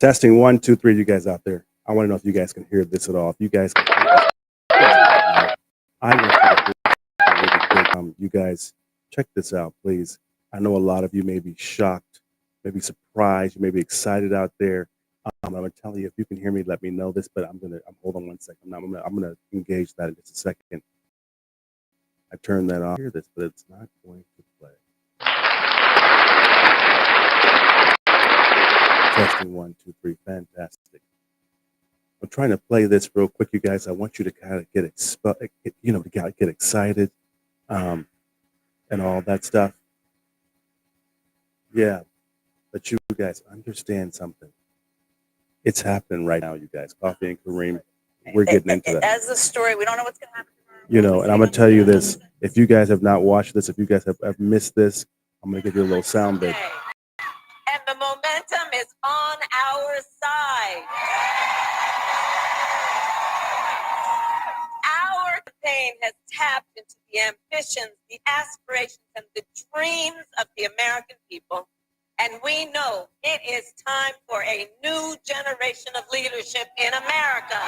Testing 1, 2, 3. You guys out there? I want to know if you guys can hear this at all. If you guys can hear this, I want you to hear this really quick. You guys, check this out, please. I know a lot of you may be shocked, maybe surprised, you may be excited out there. I'm gonna tell you if you can hear me, let me know this. But I'm hold on one second. I'm gonna engage that in just a second. I turned that off. Hear this, but it's not going to play. Testing 1, 2, 3. Fantastic. I'm trying to play this real quick, you guys. I want you to kind of get excited, and all that stuff. Yeah, but you guys understand something. It's happening right now, you guys. Coffee and Kareem, we're getting into that. As the story, we don't know what's going to happen. And I'm gonna tell you this: if you guys have not watched this, if you guys have missed this, I'm gonna give you a little sound bit. And the momentum is on our side. Our campaign has tapped into the ambitions, the aspirations, and the dreams of the American people. And we know it is time for a new generation of leadership in America.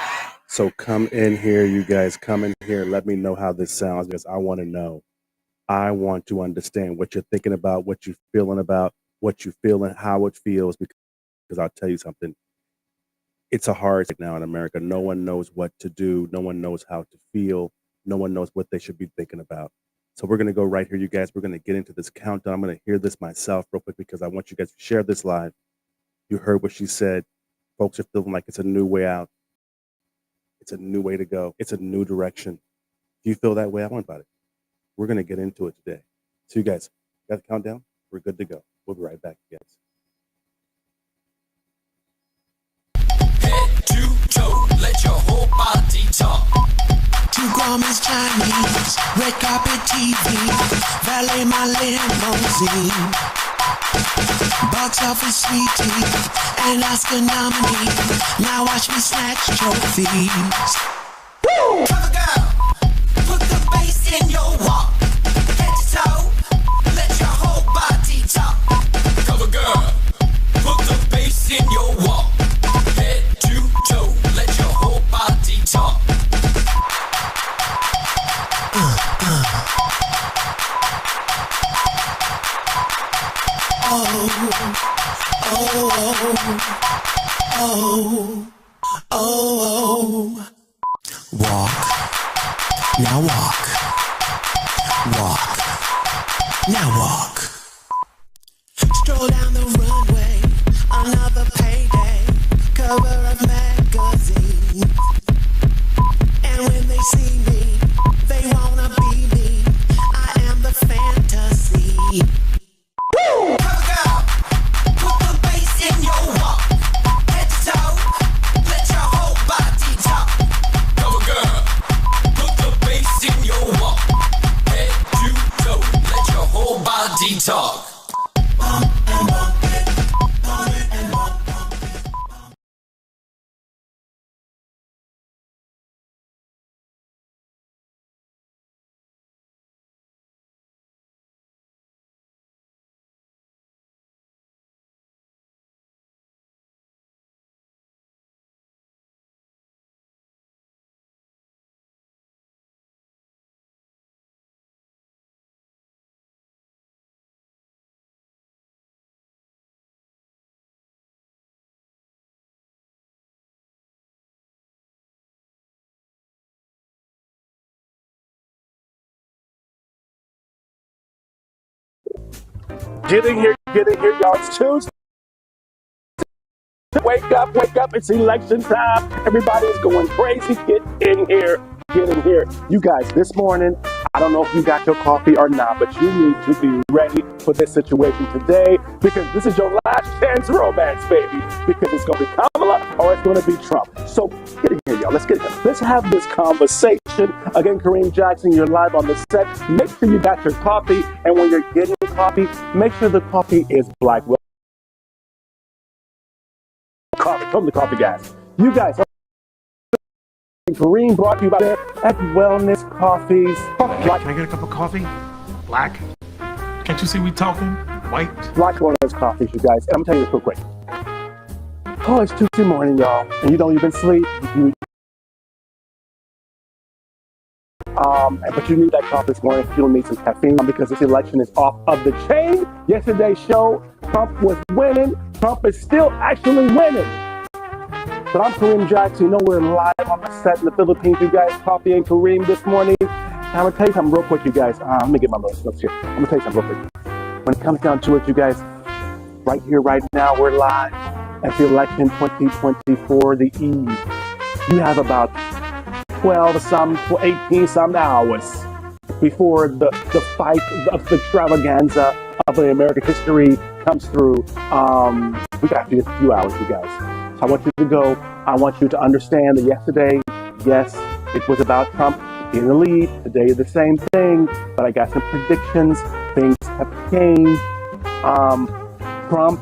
So come in here, you guys. Come in here. Let me know how this sounds, because I want to know. I want to understand what you're thinking about, what you're feeling about, what you feel and how it feels, because I'll tell you something. It's a hard thing now in America. No one knows what to do. No one knows how to feel. No one knows what they should be thinking about. So we're going to go right here, you guys. We're going to get into this countdown. I'm going to hear this myself real quick, because I want you guys to share this live. You heard what she said. Folks are feeling like it's a new way out. It's a new way to go. It's a new direction. Do you feel that way? I want about it. We're going to get into it today. So you guys, got the countdown? We're good to go. We'll be right back, guys. Head to toe, let your whole body talk. 2 Grammys Chinese, red carpet TV, valet my limousine, box office sweetie, and Oscar nominee. Now watch me snatch trophies. Woo! Cover girl, put the bass in your walk. Head to toe, let your whole body talk. Cover girl, put the bass in your walk. Head to toe, let your whole body talk. Walk, now walk, walk, now walk. Stroll down the runway, another payday, cover of magazine. And when they see me, they wanna be me. I am the fantasy. Woo! Cover girl, put the bass in your walk. Head to toe, let your whole body talk. Cover girl, put the bass in your walk. Head to toe, let your whole body talk. Bump and bump it, bump it and bump, bump it, bump. Get in here, y'all. It's Tuesday. Wake up, it's election time. Everybody's going crazy. Get in here. You guys, this morning, I don't know if you got your coffee or not, but you need to be ready for this situation today, because this is your last chance romance, baby. Because it's going to be Kamala or it's going to be Trump. So get in here, y'all. Let's get in here. Let's have this conversation. Again, Kareem Jackson, you're live on the set. Make sure you got your coffee. And when you're getting your coffee, make sure the coffee is black. Come the coffee guys. You guys, Kareem brought you by there at Wellness Coffees. Can I get a cup of coffee? Black? Can't you see we talking? White? Black Wellness Coffees, you guys. And I'm telling you this real quick. Oh, it's Tuesday morning, y'all, and you don't even sleep. But you need that coffee this morning. You don't need some caffeine because this election is off of the chain. Yesterday's show, Trump was winning. Trump is still actually winning. But I'm Kareem Jackson. You know we're live on the set in the Philippines, you guys. Coffee and Kareem this morning. I'm going to tell you something real quick, you guys. Let me get my notes here. I'm going to tell you something real quick. When it comes down to it, you guys, right here, right now, we're live at the election 2024, the eve. You have about 18 some hours before the fight of the extravaganza of the American history comes through. We got just a few hours, you guys. So I want you to go. I want you to understand that yesterday, yes, it was about Trump in the lead. Today, the same thing. But I got some predictions. Things have changed. Trump,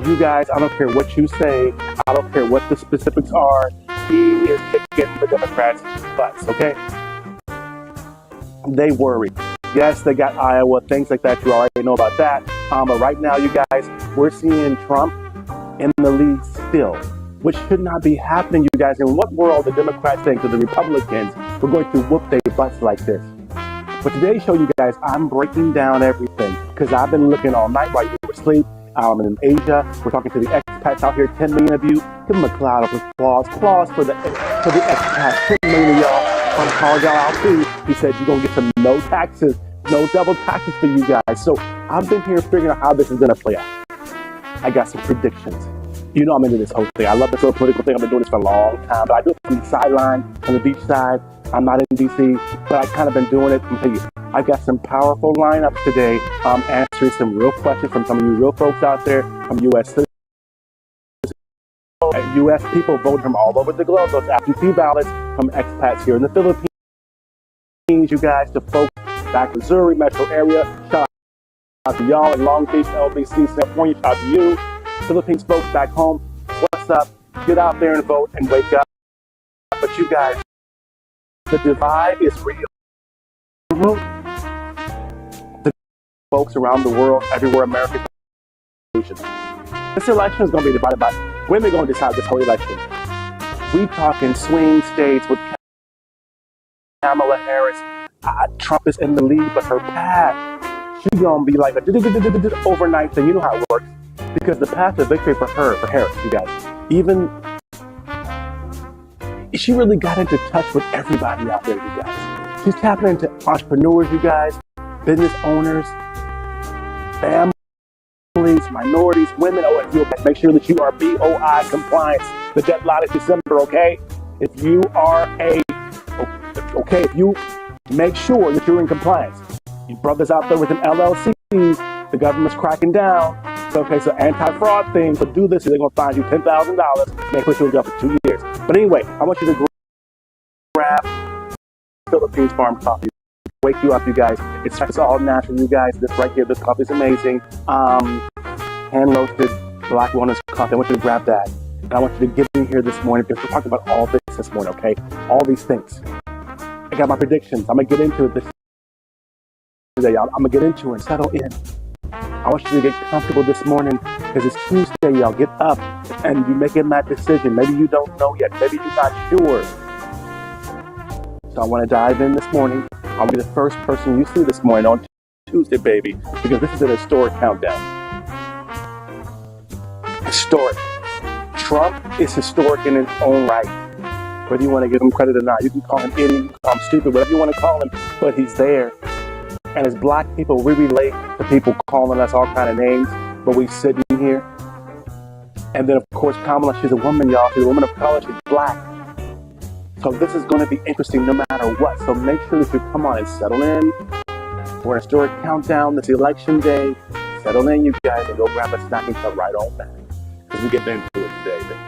you guys, I don't care what you say. I don't care what the specifics are. He is kicking the Democrats' butts, okay? They worry. Yes, they got Iowa, things like that. You already know about that. But right now, you guys, we're seeing Trump in the lead still, which should not be happening, you guys. In what world the Democrats think that the Republicans were going to whoop their butts like this? But today's show, you guys, I'm breaking down everything because I've been looking all night while you were asleep. In Asia, we're talking to the expats out here, 10 million of you. Give them a cloud of applause. Applause for the expats, 10 million of y'all. I'm calling y'all out too. He said you're going to get some no taxes, no double taxes for you guys. So I've been here figuring out how this is going to play out. I got some predictions. You know I'm into this whole thing. I love this little political thing. I've been doing this for a long time. But I do it from the sideline, from the beach side. I'm not in D.C., but I've kind of been doing it. I'm telling you, I've got some powerful lineups today, answering some real questions from some of you real folks out there, from U.S. citizens, U.S. people voting from all over the globe, those absentee ballots from expats here in the Philippines, you guys, the folks back in Missouri metro area. Shout out to y'all in Long Beach, LBC, California. Shout out to you, Philippines folks back home. What's up? Get out there and vote and wake up. But you guys, the divide is real. The folks around the world, everywhere, America. This election is going to be divided by women. Going to decide this whole election. We talking swing states with Kamala Harris. Trump is in the lead, but her path, she's going to be like a overnight thing. You know how it works. Because the path to victory for her, for Harris, you guys, even she really got into touch with everybody out there, you guys. She's tapping into entrepreneurs, you guys, business owners, families, minorities, women. Oh, and you make sure that you are BOI compliance. The deadline is December, okay? If you are if you make sure that you're in compliance. You brothers out there with them LLCs, the government's cracking down. Okay, so anti-fraud thing, but do this, they're going to find you $10,000, may put you in jail for 2 years. But anyway, I want you to grab Philippines Farm Coffee. Wake you up, you guys. It's all natural, you guys. This right here, this coffee is amazing. Hand-roasted black walnut coffee. I want you to grab that. And I want you to get in here this morning because we're talking about all this morning, okay? All these things. I got my predictions. I'm going to get into it this today, y'all. I'm going to get into it. Settle in. I want you to get comfortable this morning because it's Tuesday, y'all. Get up and you're making that decision. Maybe you don't know yet. Maybe you're not sure. So I want to dive in this morning. I'll be the first person you see this morning on Tuesday, baby, because this is an historic countdown. Historic. Trump is historic in his own right. Whether you want to give him credit or not, you can call him idiot, you can call him stupid, whatever you want to call him, but he's there. And as black people, we relate to people calling us all kind of names, but we sitting here. And then, of course, Kamala, she's a woman, y'all. She's a woman of color. She's black. So this is going to be interesting no matter what. So make sure that you come on and settle in. We're a historic countdown. It's election day. Settle in, you guys, and go grab a snack and come right on back. Because we get into it today, baby.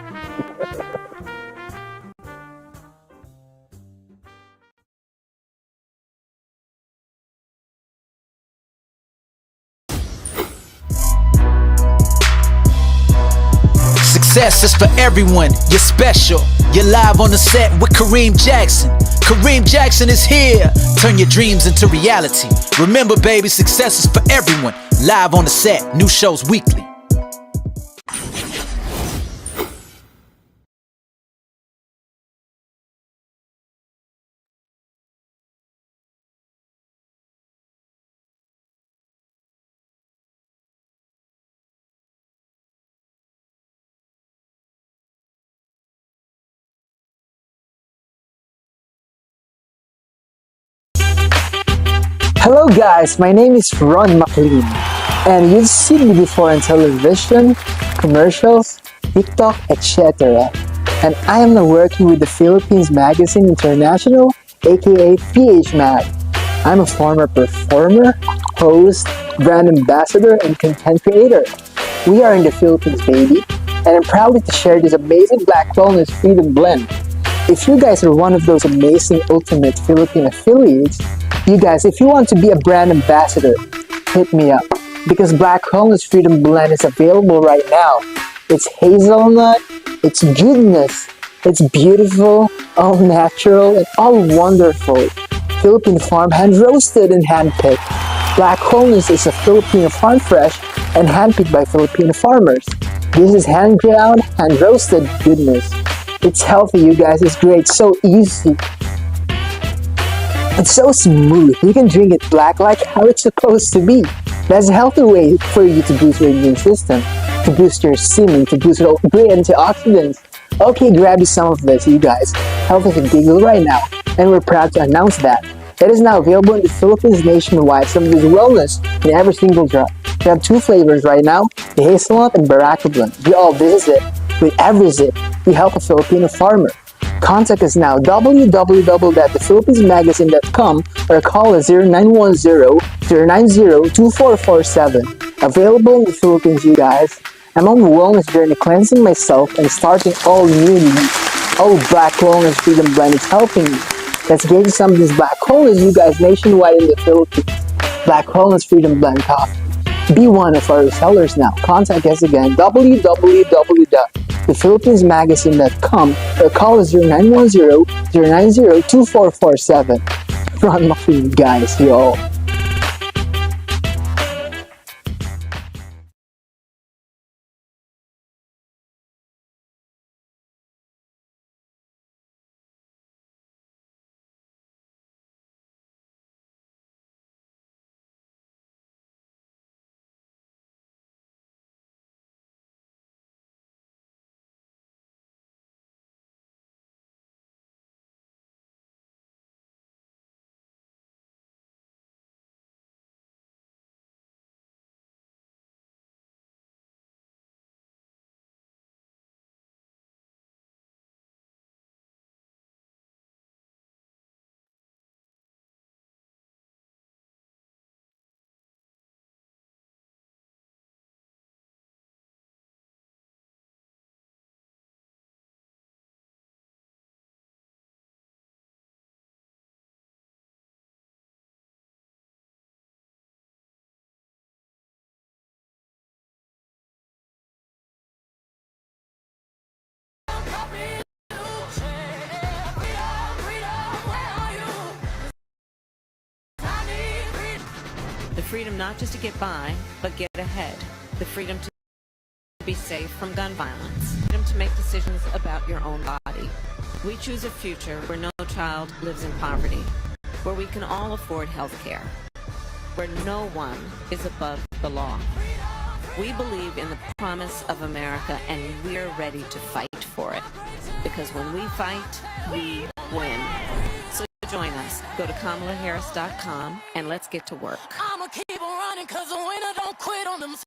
Success is for everyone. You're special. You're live on the set with Kareem Jackson. Kareem Jackson is here. Turn your dreams into reality. Remember, baby, success is for everyone. Live on the set. New shows weekly. Hello guys, my name is Ron McLean, and you've seen me before on television, commercials, TikTok, etc. And I am now working with the Philippines Magazine International, aka PH Mag. I'm a former performer, host, brand ambassador, and content creator. We are in the Philippines, baby, and I'm proud to share this amazing Black Wellness Freedom Blend. If you guys are one of those amazing ultimate Philippine affiliates, you guys, if you want to be a brand ambassador, hit me up. Because Black Wellness Freedom Blend is available right now. It's hazelnut, it's goodness, it's beautiful, all natural, and all wonderful. Philippine farm, hand roasted and hand picked. Black Wellness is a Filipino farm fresh and hand picked by Filipino farmers. This is hand ground, hand roasted goodness. It's healthy, you guys. It's great. So easy. It's so smooth. You can drink it black like how it's supposed to be. That's a healthy way for you to boost your immune system, to boost your semen, to boost your great antioxidants. Okay, grab you some of this, you guys. Health is a big deal right now, and we're proud to announce that. It is now available in the Philippines nationwide. Some of this wellness in every single drop. We have 2 flavors right now, the hazelnut and baraka blend. We all visit it. With every zip, we help a Filipino farmer. Contact us now, www.thephilippinesmagazine.com or call us 0910-090-2447. Available in the Philippines, you guys. I'm on a wellness journey, cleansing myself and starting all new needs. Oh, Black Wellness Freedom Blend is helping me. Let's get you some of this Black Wellness, you guys, nationwide in the Philippines. Black Wellness Freedom Blend coffee. Be one of our sellers now. Contact us again, www.thephilippinesmagazine.com or call us 0910-090-2447. Ron McLean, guys, yo. The freedom not just to get by, but get ahead. The freedom to be safe from gun violence. Freedom to make decisions about your own body. We choose a future where no child lives in poverty, where we can all afford health care, where no one is above the law. We believe in the promise of America, and we're ready to fight for it. Because when we fight, we win. So join us. Go to KamalaHarris.com and let's get to work. I'ma keep on running cause the winner don't quit on themselves.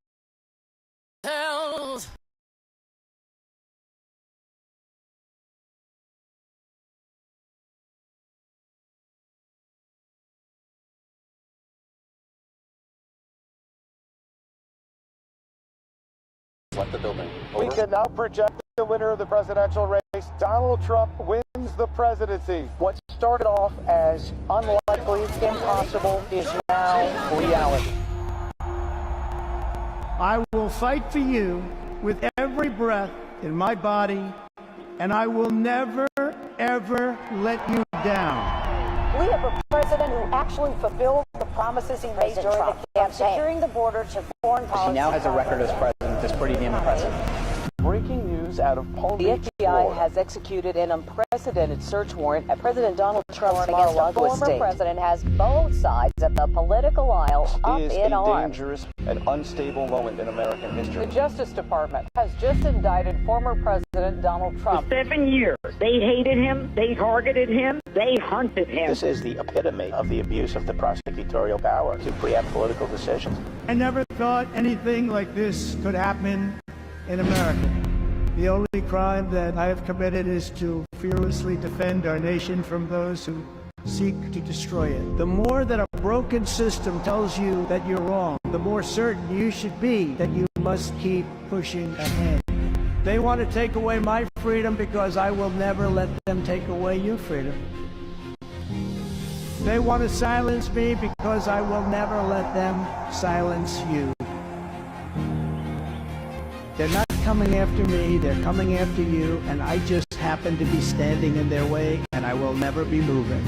Left the building. We can now project the winner of the presidential race. Donald Trump wins the presidency. What started off as unlikely, impossible, is now reality. I will fight for you with every breath in my body, and I will never, ever let you down. We have a president who actually fulfilled the promises he made during the campaign, securing the border to foreign policy. He now has a record as president that's pretty damn impressive. Breaking news out of Palm Beach, The FBI Florida. has executed an unprecedented search warrant at President Donald Trump's Mar-a-Lago estate. The former president has both sides of the political aisle up It is in a arms. dangerous and unstable moment in American history. The Justice Department has just indicted former President Donald Trump. For 7 years, they hated him, they targeted him, they hunted him. This is the epitome of the abuse of the prosecutorial power to preempt political decisions. I never thought anything like this could happen in America. The only crime that I have committed is to fearlessly defend our nation from those who seek to destroy it. The more that a broken system tells you that you're wrong, the more certain you should be that you must keep pushing ahead. They want to take away my freedom because I will never let them take away your freedom. They want to silence me because I will never let them silence you. They're not coming after me, they're coming after you, and I just happen to be standing in their way, and I will never be moving.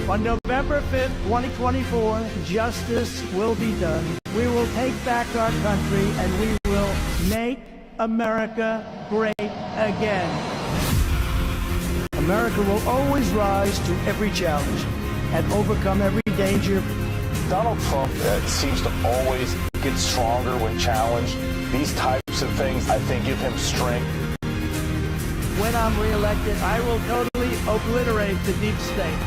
On November 5th, 2024, justice will be done. We will take back our country, and we will make America great again. America will always rise to every challenge and overcome every danger. Donald Trump seems to always get stronger when challenged. These types of things, I think, give him strength. When I'm reelected, I will totally obliterate the deep state.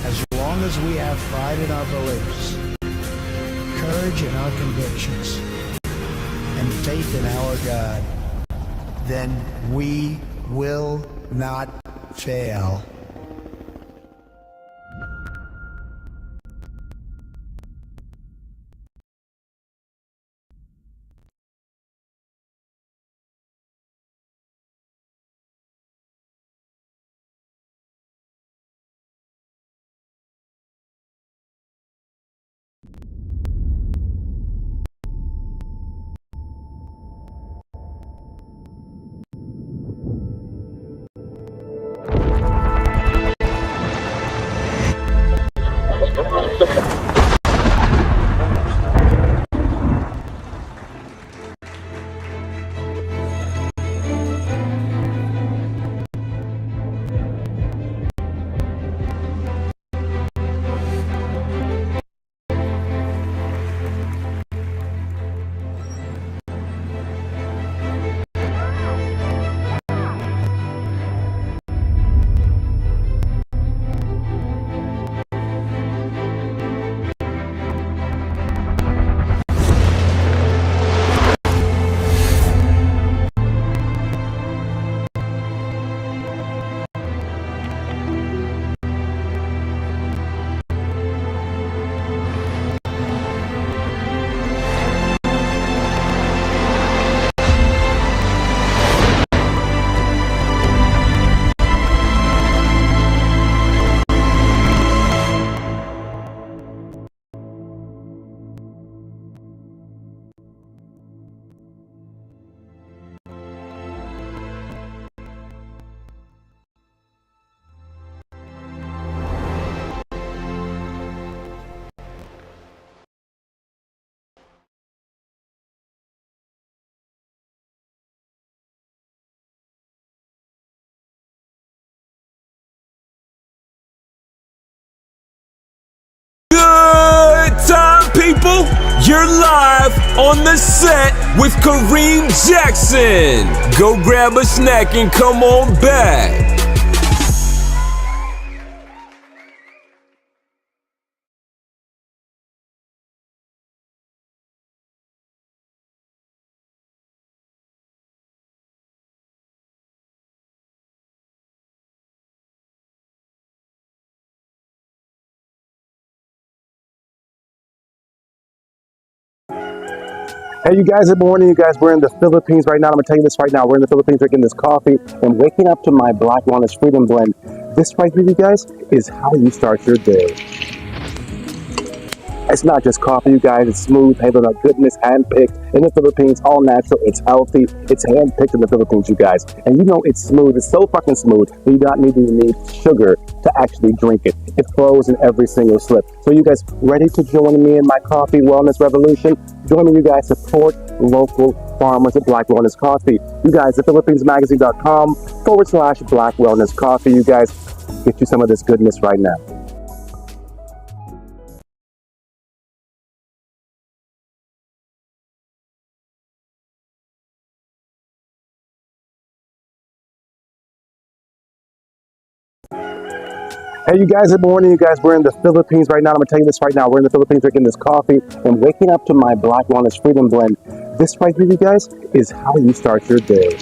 As long as we have pride in our beliefs, courage in our convictions, and faith in our God, then we will not fail. Good time, people! You're live on the set with Kareem Jackson. Go grab a snack and come on back. Hey, you guys, good morning. You guys, we're in the Philippines right now. I'm going to tell you this right now. We're in the Philippines drinking this coffee and waking up to my Black Walnuts Freedom Blend. This right here, you guys, is how you start your day. It's not just coffee, you guys. It's smooth, hazelnut goodness, handpicked in the Philippines, all natural. It's healthy. It's handpicked in the Philippines, you guys. And you know it's smooth. It's so fucking smooth. You don't need sugar to actually drink it. It flows in every single slip. So you guys ready to join me in my coffee wellness revolution? Join me, you guys. Support local farmers at Black Wellness Coffee. You guys, the PhilippinesMagazine.com/Black Wellness Coffee. You guys, get you some of this goodness right now. Hey, you guys, good morning. You guys, we're in the Philippines right now. I'm going to tell you this right now. We're in the Philippines drinking this coffee and waking up to my Black Wellness Freedom Blend. This right here, you guys, is how you start your day.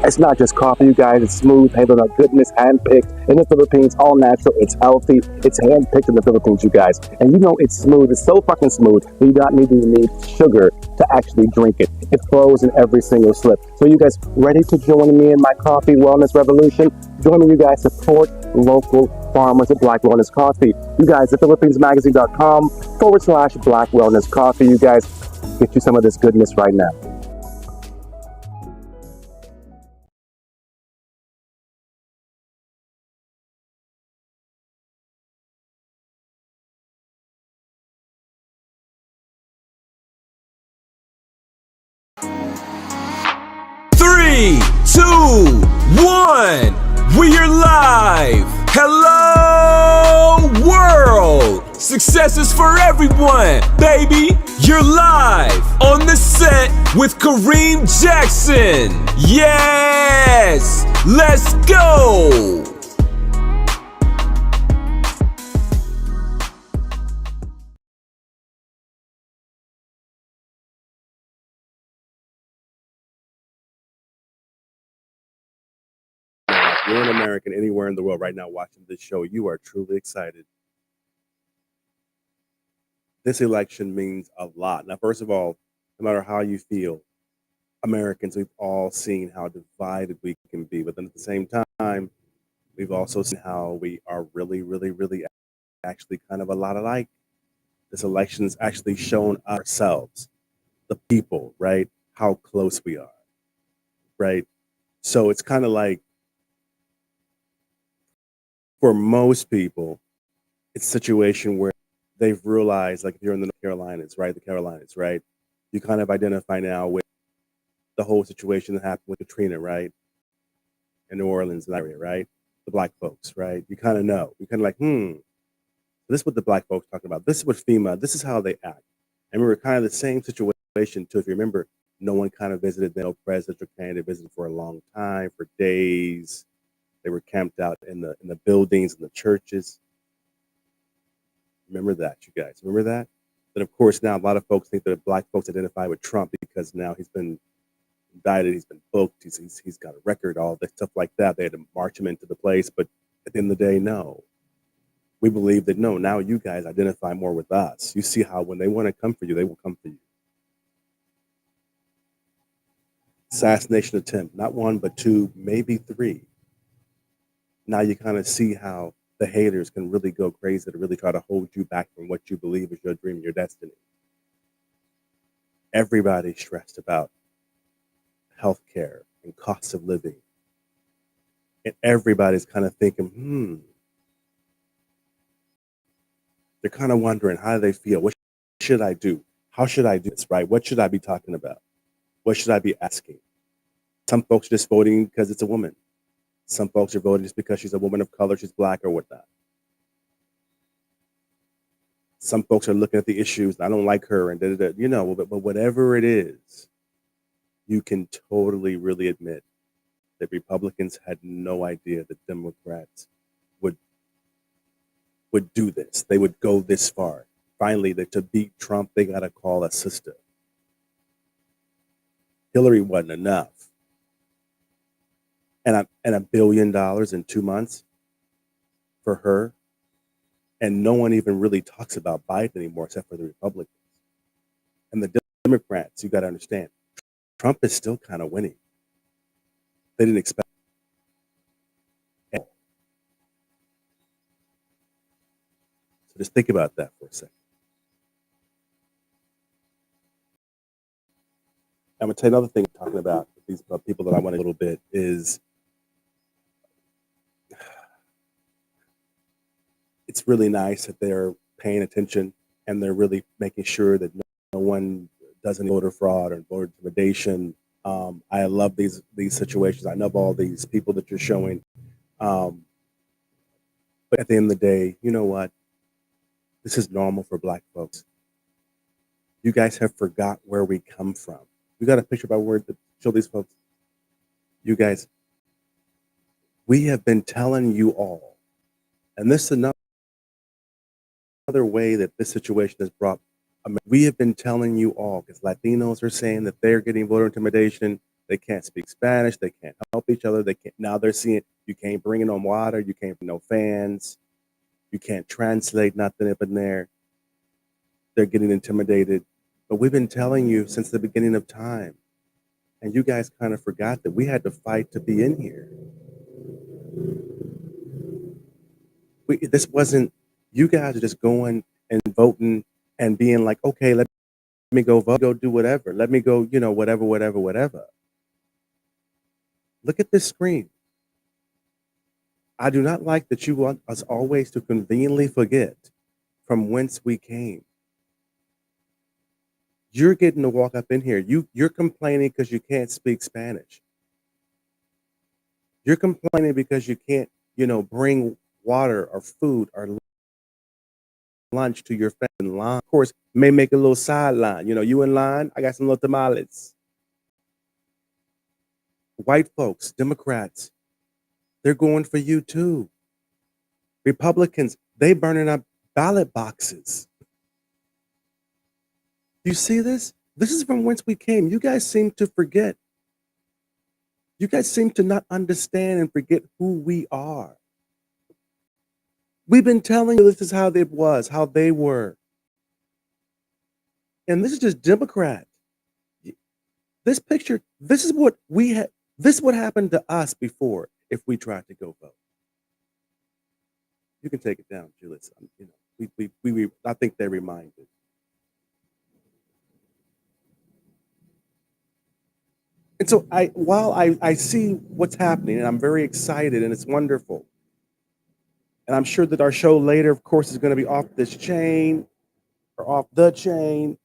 It's not just coffee, you guys. It's smooth, hazelnut goodness, handpicked in the Philippines, all natural. It's healthy. It's handpicked in the Philippines, you guys. And you know it's smooth. It's so fucking smooth. You don't need sugar to actually drink it. It flows in every single slip. So you guys ready to join me in my coffee wellness revolution? Join me, you guys. Support local farmers at Black Wellness Coffee. You guys, the PhilippinesMagazine.com/Black Wellness Coffee. You guys, get you some of this goodness right now. Three, two, one. We are live. Hello, world. Success is for everyone, baby. You're live on the set with Kareem Jackson. Yes, let's go. If you're an American anywhere in the world right now watching this show, you are truly excited. This election means a lot. Now, first of all, no matter how you feel, Americans, we've all seen how divided we can be. But then at the same time, we've also seen how we are really actually kind of a lot alike. This election's actually shown ourselves, the people, right, how close we are, right? So it's kind of like, for most people, it's a situation where they've realized, like if you're in the Carolinas, right? You kind of identify now with the whole situation that happened with Katrina, right? In New Orleans area, right? The black folks, right? You kind of know. You kind of like, this is what the black folks talking about. This is what FEMA, this is how they act. And we were kind of the same situation too. If you remember, no one kind of visited, no presidential candidate visited for a long time, for days. They were camped out in the buildings and the churches. Remember that, you guys. Remember that? Then of course now a lot of folks think that black folks identify with Trump because now he's been indicted, he's been booked, he's got a record, all this stuff like that. They had to march him into the place, but at the end of the day, no. We believe that no, now you guys identify more with us. You see how when they want to come for you, they will come for you. Assassination attempt, not one, but two, maybe three. Now you kind of see how the haters can really go crazy to really try to hold you back from what you believe is your dream, your destiny. Everybody's stressed about healthcare and cost of living. And everybody's kind of thinking, they're kind of wondering, how do they feel? What should I do? How should I do this, right? What should I be talking about? What should I be asking? Some folks are just voting because it's a woman. Some folks are voting just because she's a woman of color, she's black or whatnot. Some folks are looking at the issues, I don't like her, and but whatever it is, you can totally really admit that Republicans had no idea that Democrats would do this. They would go this far. Finally, that to beat Trump, they got to call a sister. Hillary wasn't enough. And $1 billion in 2 months for her. And no one even really talks about Biden anymore except for the Republicans. And the Democrats, you got to understand, Trump is still kind of winning. They didn't expect it. So Just think about that for a second. I'm gonna tell you another thing I'm talking about with these people that I want a little bit is it's really nice that they're paying attention and they're really making sure that no one does any voter fraud or voter intimidation. I love these situations. I love all these people that you're showing. Um, but at the end of the day, you know what? This is normal for Black folks. You guys have forgot where we come from. You got a picture by word to show these folks. You guys, we have been telling you all, and this is another way that this situation has brought. We have been telling you all because Latinos are saying that they're getting voter intimidation. They can't speak Spanish. They can't help each other. They can't. Now they're seeing you can't bring in on water. You can't bring no fans. You can't translate nothing up in there. They're getting intimidated. But we've been telling you since the beginning of time. And you guys kind of forgot that we had to fight to be in here. This wasn't, you guys are just going and voting and being like, okay, let me go vote, go do whatever. Let me go, whatever, whatever, whatever. Look at this screen. I do not like that you want us always to conveniently forget from whence we came. You're getting to walk up in here. You're complaining because you can't speak Spanish. You're complaining because you can't, bring water or food or lunch to your family in line. Of course, may make a little sideline. You in line, I got some little tamales. White folks, Democrats, they're going for you too. Republicans, they burning up ballot boxes. You see this? This is from whence we came. You guys seem to forget. You guys seem to not understand and forget who we are. We've been telling you this is how it was, how they were. And this is just Democrat. This picture, this is what we had. This would happen to us before if we tried to go vote. You can take it down, Julius. I think they're reminded. And so while I see what's happening and I'm very excited and it's wonderful. And I'm sure that our show later, of course, is going to be off this chain or off the chain.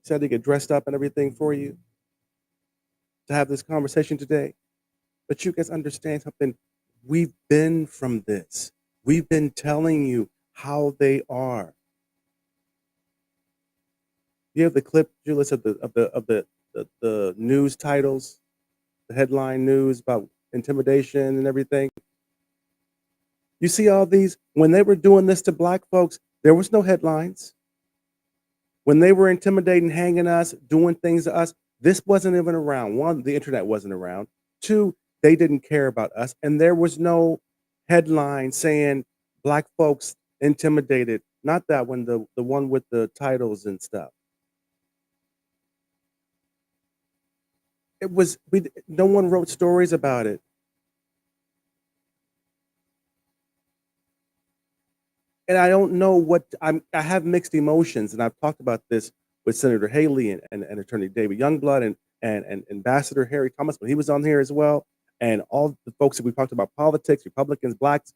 Said to get dressed up and everything for you to have this conversation today. But you guys understand something. We've been from this. We've been telling you how they are. You have the clip, Julius, of the news titles, the headline news about intimidation and everything. You see all these, when they were doing this to Black folks, there was no headlines. When they were intimidating, hanging us, doing things to us, this wasn't even around. One, the internet wasn't around. Two, they didn't care about us. And there was no headline saying Black folks intimidated. Not that one, the one with the titles and stuff. No one wrote stories about it. And I don't know I have mixed emotions, and I've talked about this with Senator Haley and Attorney David Youngblood and Ambassador Harry Thomas when he was on here as well, and all the folks that we talked about politics, Republicans, Blacks.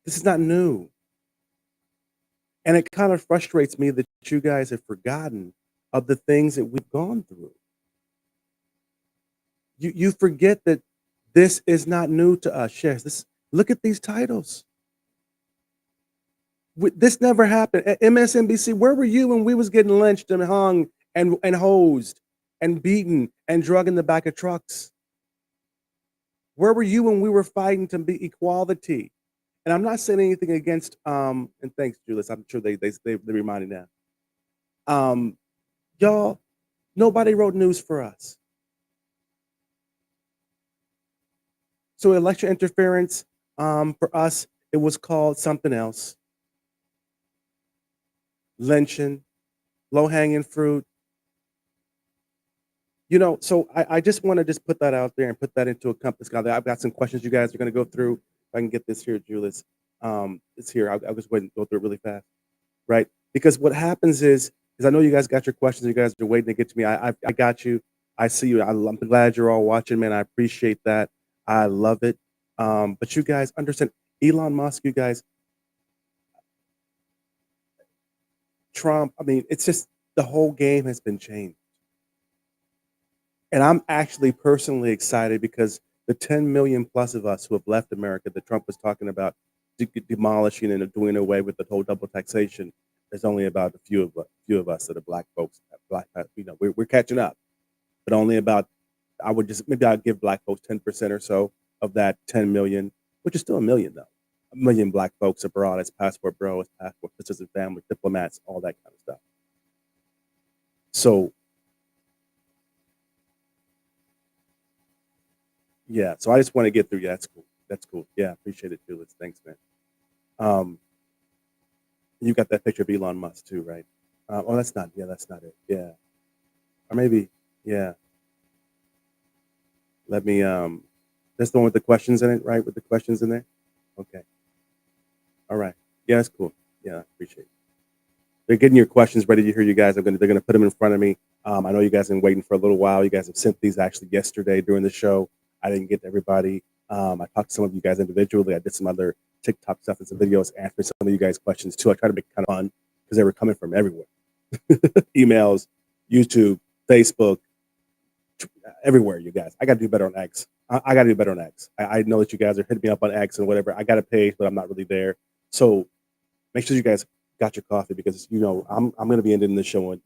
This is not new. And it kind of frustrates me that you guys have forgotten of the things that we've gone through. You forget that this is not new to us. Yes, look at these titles. This never happened. At MSNBC, where were you when we was getting lynched and hung and hosed and beaten and drug in the back of trucks? Where were you when we were fighting to be equality? And I'm not saying anything against and thanks, Julius. I'm sure they reminded now. Y'all, nobody wrote news for us. So election interference, for us, it was called something else. Lynching, low-hanging fruit. So I just want to just put that out there and put that into a compass. I've got some questions you guys are going to go through. If I can get this here, Julius. It's here. I'll just wait and go through it really fast, right? Because what happens is I know you guys got your questions. You guys are waiting to get to me. I got you. I see you. I'm glad you're all watching, man. I appreciate that. I love it. But you guys understand, Elon Musk, you guys, Trump. I mean, it's just the whole game has been changed. And I'm actually personally excited because the 10 million plus of us who have left America that Trump was talking about demolishing and doing away with the whole double taxation, there's only about a few of us that are black folks. We're catching up, but only about, I would just, maybe I'd give black folks 10% or so of that 10 million, which is still a million though. A million black folks abroad as passport bros, passport sisters and family, diplomats, all that kind of stuff. So yeah, so I just want to get through. Yeah, that's cool. That's cool. Yeah, appreciate it, Julius. Thanks, man. Um, you got that picture of Elon Musk too, right? Oh, that's not. Yeah, that's not it. Yeah, or maybe. Yeah. Let me. That's the one with the questions in it, right? With the questions in there. Okay. All right. Yeah, that's cool. Yeah, appreciate it. They're getting your questions ready to hear you guys. They're gonna put them in front of me. I know you guys have been waiting for a little while. You guys have sent these actually yesterday during the show. I didn't get to everybody. I talked to some of you guys individually. I did some other TikTok stuff and some videos answering some of you guys' questions too. I tried to make it kind of fun because they were coming from everywhere. Emails, YouTube, Facebook, everywhere, you guys. I got to do better on X. I got to do better on X. I know that you guys are hitting me up on X and whatever. I got a page, but I'm not really there. So make sure you guys got your coffee because I'm going to be ending the show in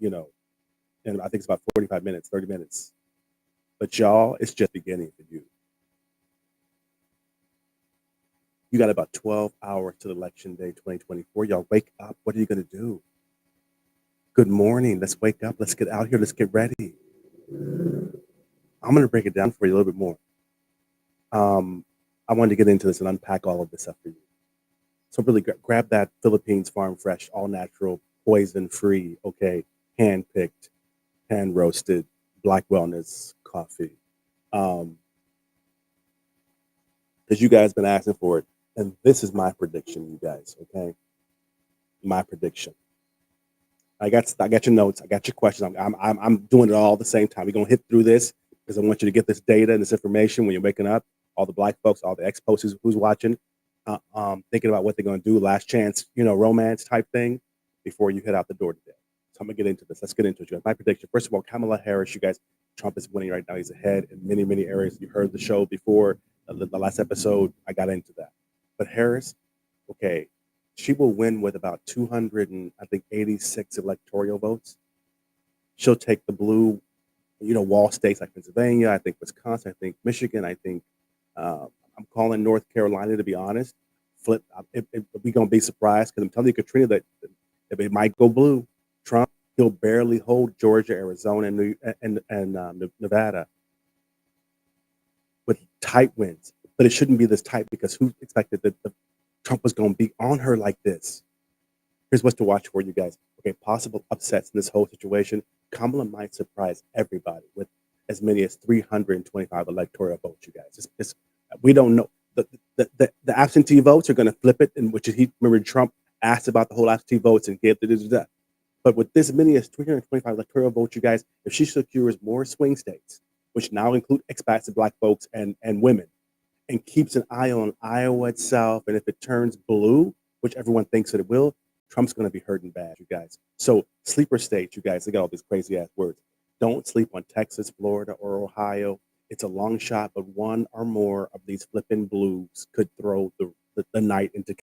and I think it's about 45 minutes, 30 minutes. But y'all, it's just beginning for you. You got about 12 hours to election day 2024. Y'all wake up. What are you going to do? Good morning. Let's wake up. Let's get out here. Let's get ready. I'm going to break it down for you a little bit more. I wanted to get into this and unpack all of this stuff for you. So really grab that Philippines Farm Fresh, all natural, poison free, okay, hand picked, hand roasted, black wellness coffee. Because you guys been asking for it. And this is my prediction, you guys, okay? My prediction. I got your notes. I got your questions. I'm doing it all at the same time. We're gonna hit through this because I want you to get this data and this information when you're waking up. All the black folks, all the ex-posts who's watching, thinking about what they're gonna do, last chance, romance type thing before you head out the door today. So I'm gonna get into this. Let's get into it. You guys. My prediction. First of all, Kamala Harris. You guys, Trump is winning right now. He's ahead in many, many areas. You heard the show before the last episode. I got into that. But Harris, okay, she will win with about 286 electoral votes. She'll take the blue, wall states like Pennsylvania, I think Wisconsin, I think Michigan, I think I'm calling North Carolina, to be honest. Flip, we're gonna be surprised because I'm telling you, Katrina, that it might go blue. Trump, he'll barely hold Georgia, Arizona, and Nevada with tight wins. But it shouldn't be this tight because who expected that Trump was going to be on her like this? Here's what's to watch for, you guys. Okay, possible upsets in this whole situation. Kamala might surprise everybody with as many as 325 electoral votes, you guys. We don't know. The absentee votes are going to flip it, in which remember Trump asked about the whole absentee votes and gave that. But with this many as 325 electoral votes, you guys, if she secures more swing states, which now include expats and black folks and women, and keeps an eye on Iowa itself, and if it turns blue, which everyone thinks that it will, Trump's going to be hurting bad, you guys. So sleeper states, you guys, they got all these crazy ass words. Don't sleep on Texas, Florida, or Ohio. It's a long shot, but one or more of these flipping blues could throw the night into.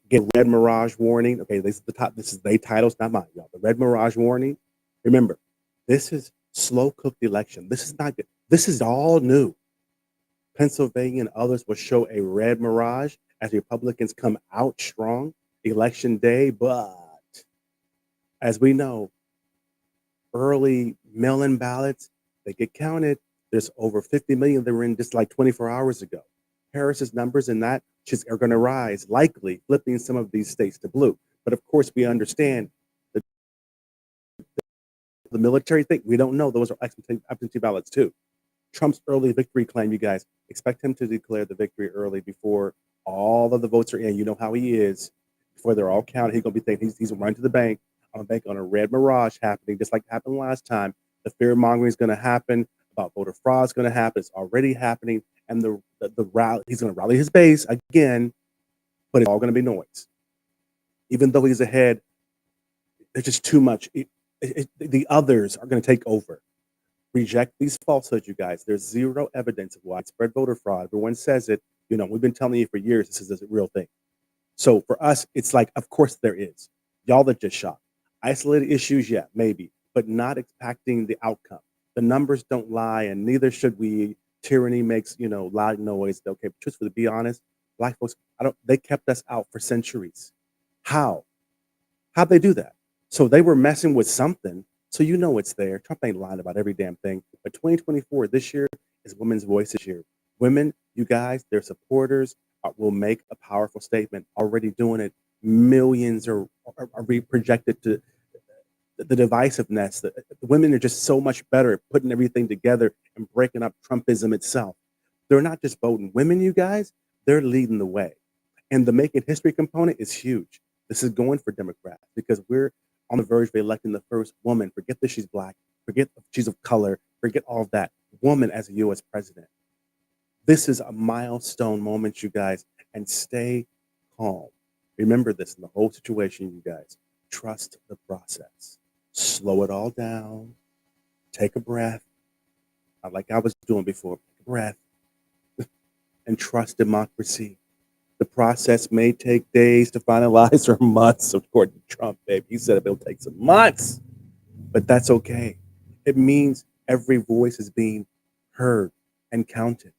Get red mirage warning. Okay, this is the top. This is their titles, not mine, y'all. The red mirage warning. Remember, this is slow cooked election. This is not good. This is all new. Pennsylvania and others will show a red mirage as Republicans come out strong election day. But as we know, early mail-in ballots, they get counted. There's over 50 million that were in just like 24 hours ago. Harris's numbers in that are going to rise, likely flipping some of these states to blue. But of course, we understand the military thing. We don't know. Those are absentee ballots too. Trump's early victory claim, you guys. Expect him to declare the victory early before all of the votes are in. You know how he is. Before they're all counted, he's going to be thinking he's running to the bank. I'm going to bank on a red mirage happening, just like happened last time. The fear mongering is going to happen about voter fraud is going to happen. It's already happening. And the rally, he's going to rally his base again, but it's all going to be noise. Even though he's ahead, there's just too much. The others are going to take over. Reject these falsehoods, you guys. There's zero evidence of widespread voter fraud. Everyone says it. You know, we've been telling you for years this is a real thing. So for us, it's like, of course there is. Y'all are just shocked. Isolated issues, yeah, maybe, but not impacting the outcome. The numbers don't lie, and neither should we. Tyranny makes, loud noise. Okay, but truthfully, to be honest, black folks, they kept us out for centuries. How? How'd they do that? So they were messing with something. So it's there. Trump ain't lying about every damn thing. But 2024, this year, is women's voices year. Women, you guys, their supporters will make a powerful statement. Already doing it. Millions are projected to the divisiveness. The women are just so much better at putting everything together and breaking up Trumpism itself. They're not just voting women, you guys. They're leading the way. And the making history component is huge. This is going for Democrats because we're on the verge of electing the first woman. Forget that she's black. Forget she's of color. Forget all of that. Woman as a U.S. president. This is a milestone moment, you guys. And stay calm. Remember this in the whole situation, you guys. Trust the process. Slow it all down. Take a breath. Like I was doing before. Take a breath. And trust democracy. The process may take days to finalize or months, according to Trump, baby. He said it'll take some months, but that's okay. It means every voice is being heard and counted.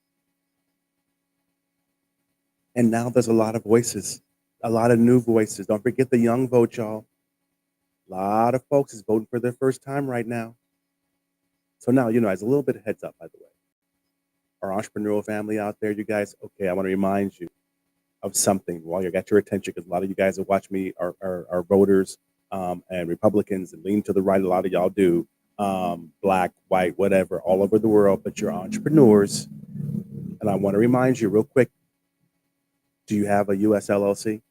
And now there's a lot of voices, a lot of new voices. Don't forget the young vote, y'all. A lot of folks is voting for their first time right now. So now, as a little bit of heads up, by the way, our entrepreneurial family out there, you guys, okay, I want to remind you of something while you got your attention, because a lot of you guys that watch me are voters and Republicans and lean to the right. A lot of y'all do, black, white, whatever, all over the world, but you're entrepreneurs. And I want to remind you real quick, do you have a U.S. LLC?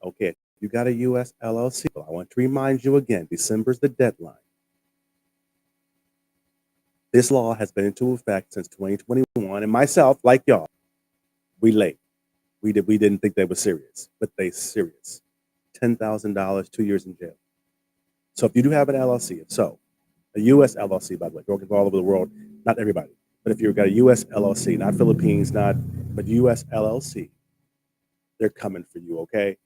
Okay, you got a U.S. LLC. Well, I want to remind you again, December's the deadline. This law has been into effect since 2021, and myself, like y'all, we late. We didn't think they were serious, but they serious. $10,000, 2 years in jail. So if you do have an LLC, if so, a U.S. LLC, by the way, working all over the world, not everybody, but if you've got a U.S. LLC, not Philippines, but U.S. LLC, they're coming for you, okay?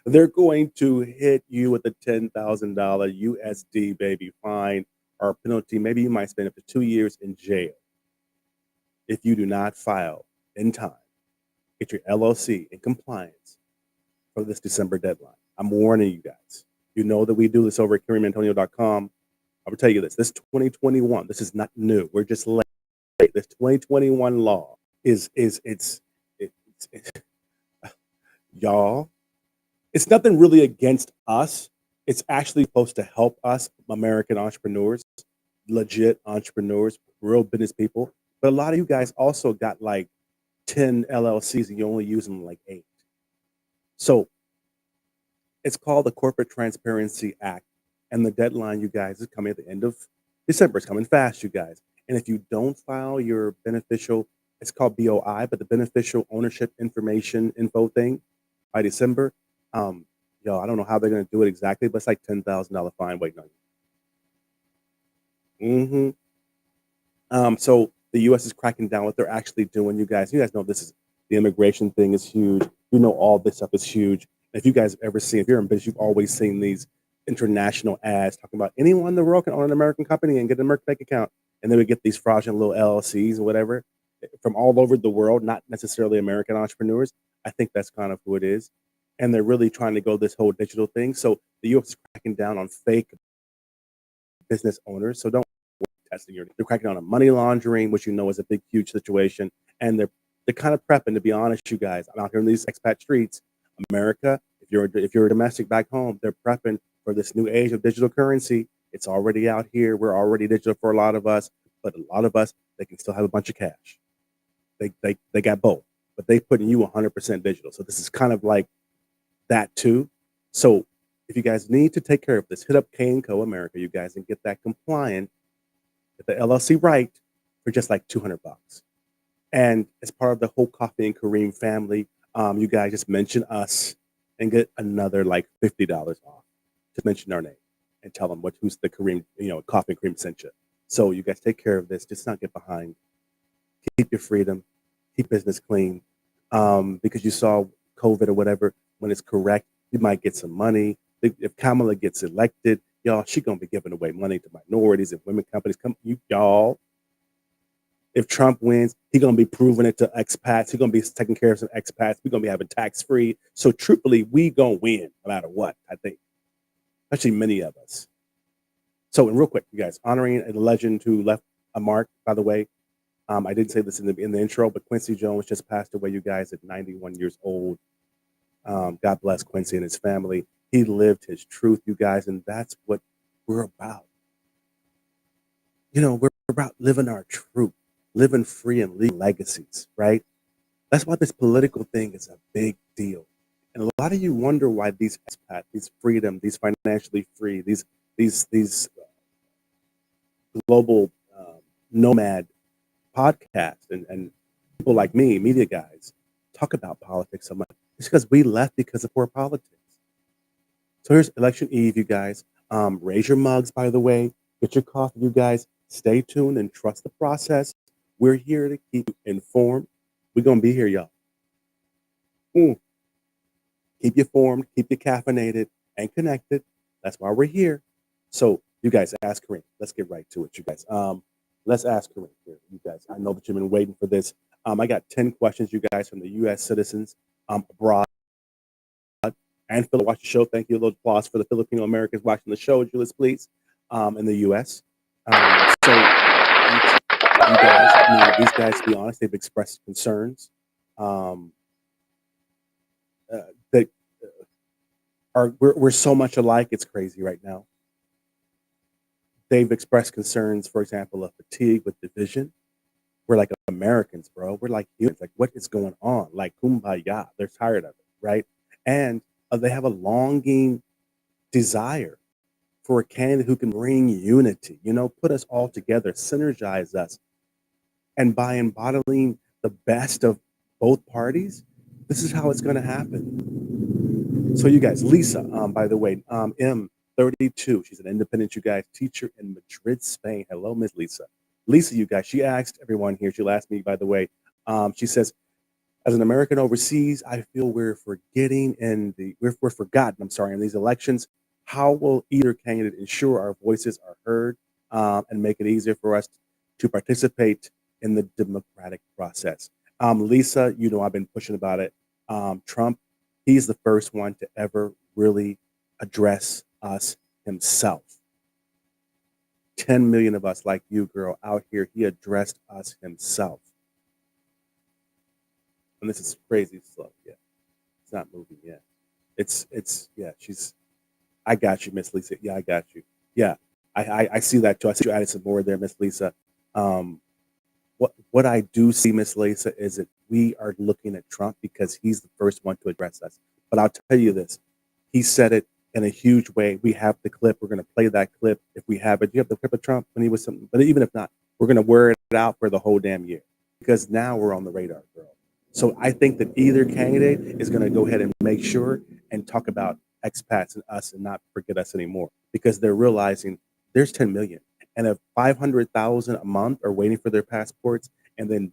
They're going to hit you with a $10,000 USD, baby, fine or penalty. Maybe you might spend up to 2 years in jail if you do not file in time. Get your LLC in compliance for this December deadline. I'm warning you guys. You know that we do this over at KareemAntonio.com. I will tell you this 2021, this is not new. We're just late. This 2021 law it's y'all, it's nothing really against us. It's actually supposed to help us, American entrepreneurs, legit entrepreneurs, real business people. But a lot of you guys also got like 10 LLCs and you only use them like 8. So it's called the Corporate Transparency Act. And the deadline, you guys, is coming at the end of December. It's coming fast, you guys. And if you don't file your beneficial, it's called BOI, but the beneficial ownership information info thing by December, I don't know how they're going to do it exactly, but it's like $10,000 fine waiting on you. So the U.S. is cracking down what they're actually doing, you guys. You guys know the immigration thing is huge. You know all this stuff is huge. If you guys have ever seen, if you're in business, you've always seen these international ads talking about anyone in the world can own an American company and get an American bank account. And then we get these fraudulent little LLCs or whatever from all over the world, not necessarily American entrepreneurs. I think that's kind of who it is. And they're really trying to go this whole digital thing. So the U.S. is cracking down on fake business owners. So don't testing your. They're cracking down on money laundering, which is a big, huge situation. And they're kind of prepping. To be honest, you guys, I'm out here in these expat streets, America. If you're a domestic back home, they're prepping for this new age of digital currency. It's already out here. We're already digital for a lot of us, but a lot of us, they can still have a bunch of cash. They got both, but they putting you 100% digital. So this is kind of like that too. So if you guys need to take care of this, hit up K & Co America, you guys, and get that compliant, get the LLC right for just like $200. And as part of the whole Coffee and Kareem family, you guys just mention us and get another like $50 off. Just mention our name and tell them who's the Kareem, Coffee and Cream sent you. So you guys take care of this. Just not get behind. Keep your freedom. Keep business clean. Because you saw COVID or whatever, when it's correct, you might get some money. If Kamala gets elected, y'all, she gonna be giving away money to minorities and women companies. Y'all. If Trump wins, he's gonna be proving it to expats. He's gonna be taking care of some expats. We're gonna be having tax free. So truthfully, we gonna win no matter what. I think, especially many of us. So, and real quick, you guys, honoring a legend who left a mark. By the way, I didn't say this in the intro, but Quincy Jones just passed away, you guys, at 91 years old. God bless Quincy and his family. He lived his truth, you guys, and that's what we're about. We're about living our truth, living free and leaving legacies, right? That's why this political thing is a big deal. And a lot of you wonder why these expats, these freedom, these financially free, these global nomad podcasts and people like me, media guys, talk about politics so much. It's because we left because of poor politics. So here's election eve, you guys. Raise your mugs, by the way. Get your coffee, you guys. Stay tuned and trust the process. We're here to keep you informed. We're going to be here, y'all. Keep you informed, keep you caffeinated and connected. That's why we're here. So you guys, ask Kareem. Let's get right to it, you guys. Let's ask Kareem here, you guys. I know that you've been waiting for this. I got 10 questions, you guys, from the U.S. citizens abroad and Philip watch the show. Thank you. A little applause for the Filipino Americans watching the show, Julius, please, in the U.S. So you guys, these guys, to be honest, they've expressed concerns that we're so much alike. It's crazy right now. They've expressed concerns, for example, of fatigue with division. We're like Americans, bro. We're like humans. Like, what is going on? Like, kumbaya. They're tired of it, right? And they have a longing desire for a candidate who can bring unity, put us all together, synergize us. And by embodying the best of both parties, this is how it's going to happen. So you guys, Lisa, by the way, M32, she's an independent, you guys, teacher in Madrid, Spain. Hello, Miss Lisa. Lisa, you guys, she asked everyone here, she'll ask me, by the way, she says, as an American overseas, I feel we're forgotten, in these elections. How will either candidate ensure our voices are heard and make it easier for us to participate in the democratic process? Lisa, I've been pushing about it. Trump, he's the first one to ever really address us himself. 10 million of us like you, girl, out here, he addressed us himself. And this is crazy slow. Yeah, it's not moving yet. I got you, Miss Lisa. Yeah, I got you. Yeah, I see that too. I see you added some more there, Miss Lisa. What I do see, Miss Lisa, is that we are looking at Trump because he's the first one to address us. But I'll tell you this, he said it in a huge way. We have the clip. We're going to play that clip if we have it. Do you have the clip of Trump when he was something? But even if not, we're going to wear it out for the whole damn year because now we're on the radar, girl. So I think that either candidate is going to go ahead and make sure and talk about expats and us and not forget us anymore because they're realizing there's 10 million. And if 500,000 a month are waiting for their passports and then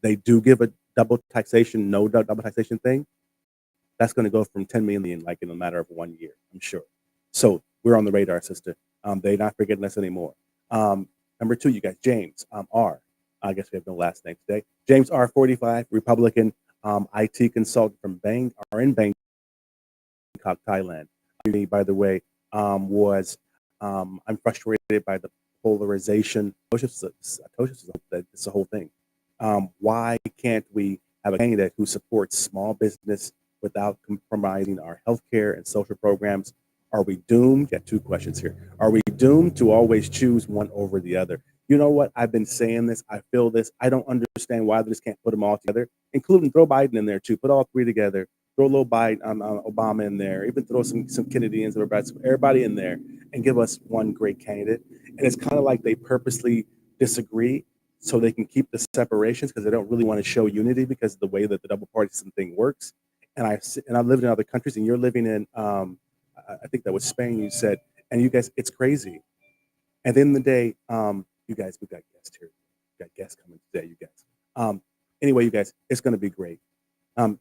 they do give a double taxation, no double taxation thing, that's going to go from 10 million like in a matter of 1 year, I'm sure. So we're on the radar, sister. They're not forgetting us anymore. Number two, you guys, James R. I guess we have no last name today. James R. 45, Republican IT consultant from in Bangkok, Thailand. By the way, was I'm frustrated by the polarization. It's the whole thing. Why can't we have a candidate who supports small business without compromising our healthcare and social programs? Are we doomed? Got two questions here. Are we doomed to always choose one over the other? You know what? I've been saying this. I feel this. I don't understand why they just can't put them all together, including throw Biden in there too. Put all three together. Throw a little Biden, Obama in there. Even throw some Kennedys, everybody in there, and give us one great candidate. And it's kind of like they purposely disagree so they can keep the separations because they don't really want to show unity because of the way that the double partisan thing works. And I've lived in other countries, and you're living in I think that was Spain. You said, and you guys, it's crazy. At the end of the day, you guys, we got guests here. We got guests coming today, you guys. Anyway, you guys, it's going to be great. Um,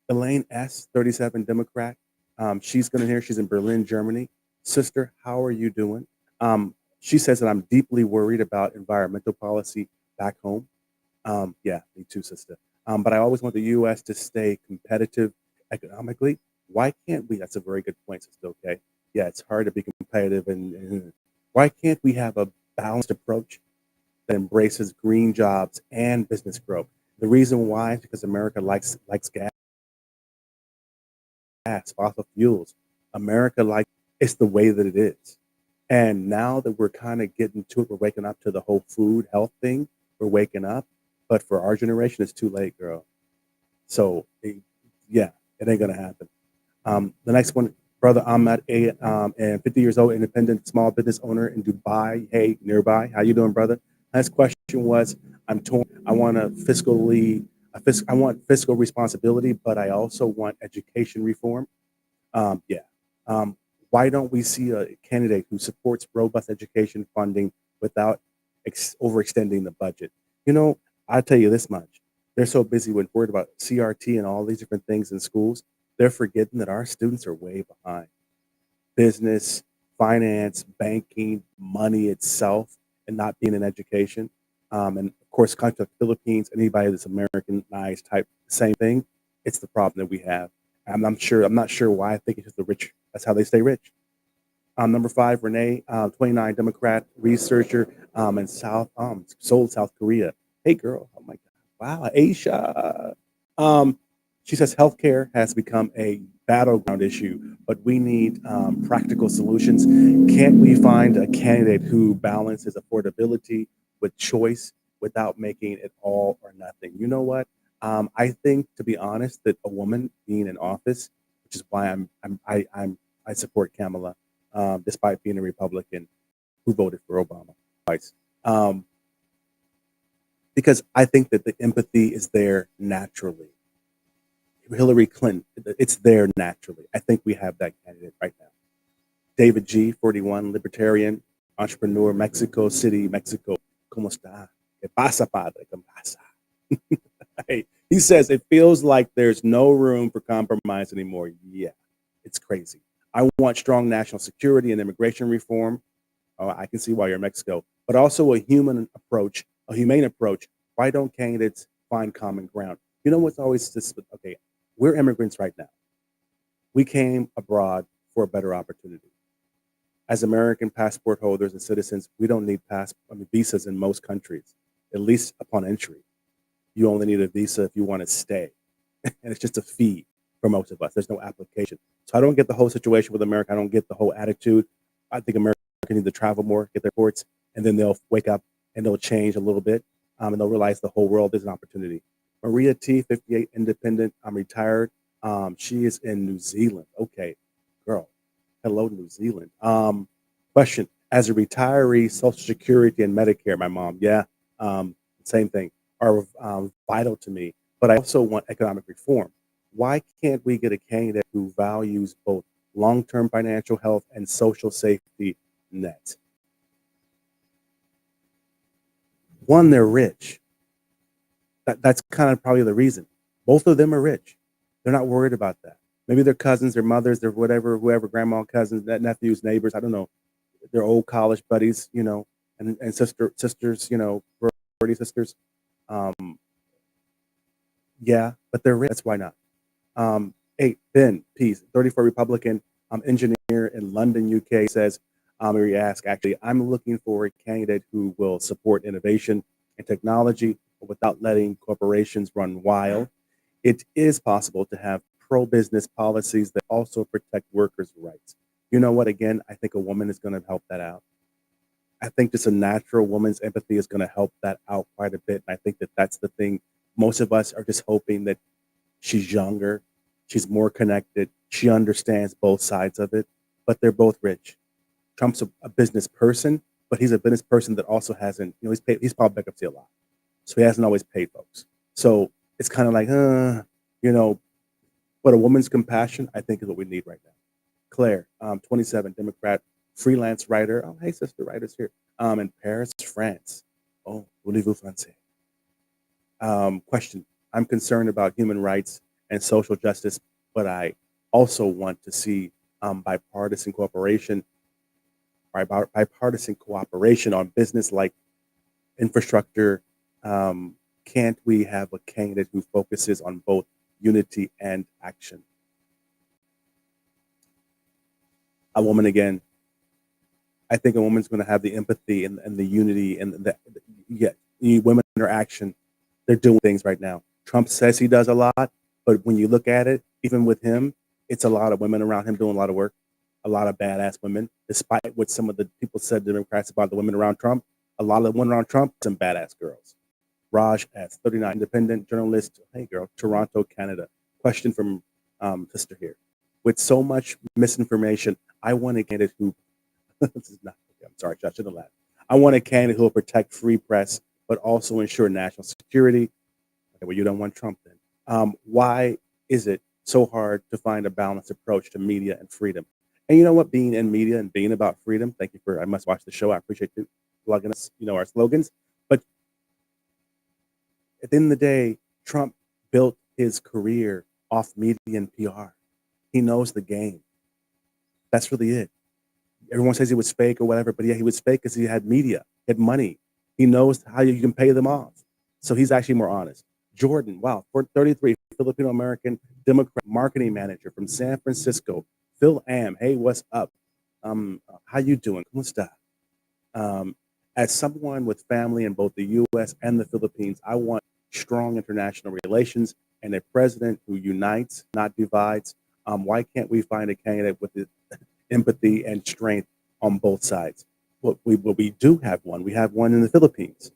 Elaine S, 37 Democrat. She's going to hear. She's in Berlin, Germany. Sister, how are you doing? She says that I'm deeply worried about environmental policy back home. Yeah, me too, sister. But I always want the U.S. to stay competitive economically. Why can't we? That's a very good point, sister. Okay. Yeah, it's hard to be competitive, and why can't we have a balanced approach that embraces green jobs and business growth? The reason why is because America likes fossil fuels. America likes it's the way that it is. And now that we're kind of getting to it, we're waking up to the whole food health thing. We're waking up, but for our generation, it's too late, girl. So, yeah, it ain't gonna happen. The next one, brother Ahmad A, and 50 years old, independent small business owner in Dubai. Hey, nearby, how you doing, brother? Last question was, I'm torn. I want I want fiscal responsibility, but I also want education reform. Yeah. Um, why don't we see a candidate who supports robust education funding without overextending the budget? You know, I'll tell you this much. They're so busy with worried about CRT and all these different things in schools, they're forgetting that our students are way behind. Business, finance, banking, money itself, and not being in education. And of course, country like the Philippines, anybody that's Americanized type, same thing. It's the problem that we have. I'm not sure why. I think it's just the rich. That's how they stay rich. Number five, Renee, 29, Democrat researcher in Seoul, South Korea. Hey, girl. Oh my God. Wow, Asia. Um, she says healthcare has become a battleground issue, but we need practical solutions. Can't we find a candidate who balances affordability with choice without making it all or nothing? You know what? I think, to be honest, that a woman being in office, which is why I support Kamala, despite being a Republican who voted for Obama twice. Um, because I think that the empathy is there naturally. Hillary Clinton, it's there naturally. I think we have that candidate right now. David G, 41, libertarian, entrepreneur, Mexico City, Mexico. ¿Cómo está? ¿Qué pasa, padre? ¿Qué pasa? Hey, he says it feels like there's no room for compromise anymore. Yeah, it's crazy. I want strong national security and immigration reform. Oh, I can see why you're in Mexico, but also a humane approach. Why don't candidates find common ground? You know what's always this? Okay, we're immigrants right now. We came abroad for a better opportunity. As American passport holders and citizens, we don't need visas in most countries, at least upon entry. You only need a visa if you want to stay, and it's just a fee for most of us. There's no application. So I don't get the whole situation with America. I don't get the whole attitude. I think America need to travel more, get their ports, and then they'll wake up and they'll change a little bit, and they'll realize the whole world is an opportunity. Maria T, 58, independent. I'm retired. She is in New Zealand. Okay, girl. Hello, New Zealand. Question: as a retiree, Social Security and Medicare, my mom, yeah, same thing, are vital to me. But I also want economic reform. Why can't we get a candidate who values both long-term financial health and social safety net? One, they're rich. That's kind of probably the reason. Both of them are rich. They're not worried about that. Maybe their cousins, their mothers, their whatever, whoever, grandma, cousins, nephews, neighbors. I don't know. Their old college buddies, and sisters, birdie sisters. Um, yeah, but they're rich. That's why not. 8, Peace, 34 Republican, engineer in London, UK, says, he asked, actually, I'm looking for a candidate who will support innovation and technology but without letting corporations run wild. It is possible to have pro-business policies that also protect workers' rights. You know what? Again, I think a woman is going to help that out. I think just a natural woman's empathy is going to help that out quite a bit. And I think that that's the thing. Most of us are just hoping that she's younger, she's more connected, she understands both sides of it, but they're both rich. Trump's a business person, but he's a business person that also hasn't, he's filed bankruptcy a lot. So he hasn't always paid folks. So it's kind of like, you know, but a woman's compassion, I think, is what we need right now. Claire, 27, Democrat, freelance writer. Oh, hey, sister, writer's here. In Paris, France. Oh, voulez-vous français? Question. I'm concerned about human rights and social justice, but I also want to see bipartisan cooperation, bipartisan cooperation on business like infrastructure. Can't we have a candidate who focuses on both unity and action? A woman again. I think a woman's going to have the empathy and the unity and women are action. They're doing things right now. Trump says he does a lot, but when you look at it, even with him, it's a lot of women around him doing a lot of work, a lot of badass women. Despite what some of the people said, the Democrats, about the women around Trump, a lot of the women around Trump, some badass girls. Raj S, 39, independent journalist. Hey, girl, Toronto, Canada. Question from sister here. With so much misinformation, I want a candidate who. This is not. I'm sorry, I should have laughed. I want a candidate who will protect free press, but also ensure national security. Okay, well, you don't want Trump then. Why is it so hard to find a balanced approach to media and freedom? And you know what? Being in media and being about freedom. Thank you for. I must watch the show. I appreciate you plugging us. Our slogans. But at the end of the day, Trump built his career off media and PR. He knows the game. That's really it. Everyone says he was fake or whatever, but yeah, he was fake because he had media, he had money. He knows how you can pay them off. So he's actually more honest. Jordan, wow, 33, Filipino American Democrat marketing manager from San Francisco. Phil Am, hey, what's up? How you doing? ¿Cómo está? As someone with family in both the U.S. and the Philippines, I want strong international relations and a president who unites, not divides. Why can't we find a candidate with the empathy and strength on both sides? Well, we do have one. We have one in the Philippines.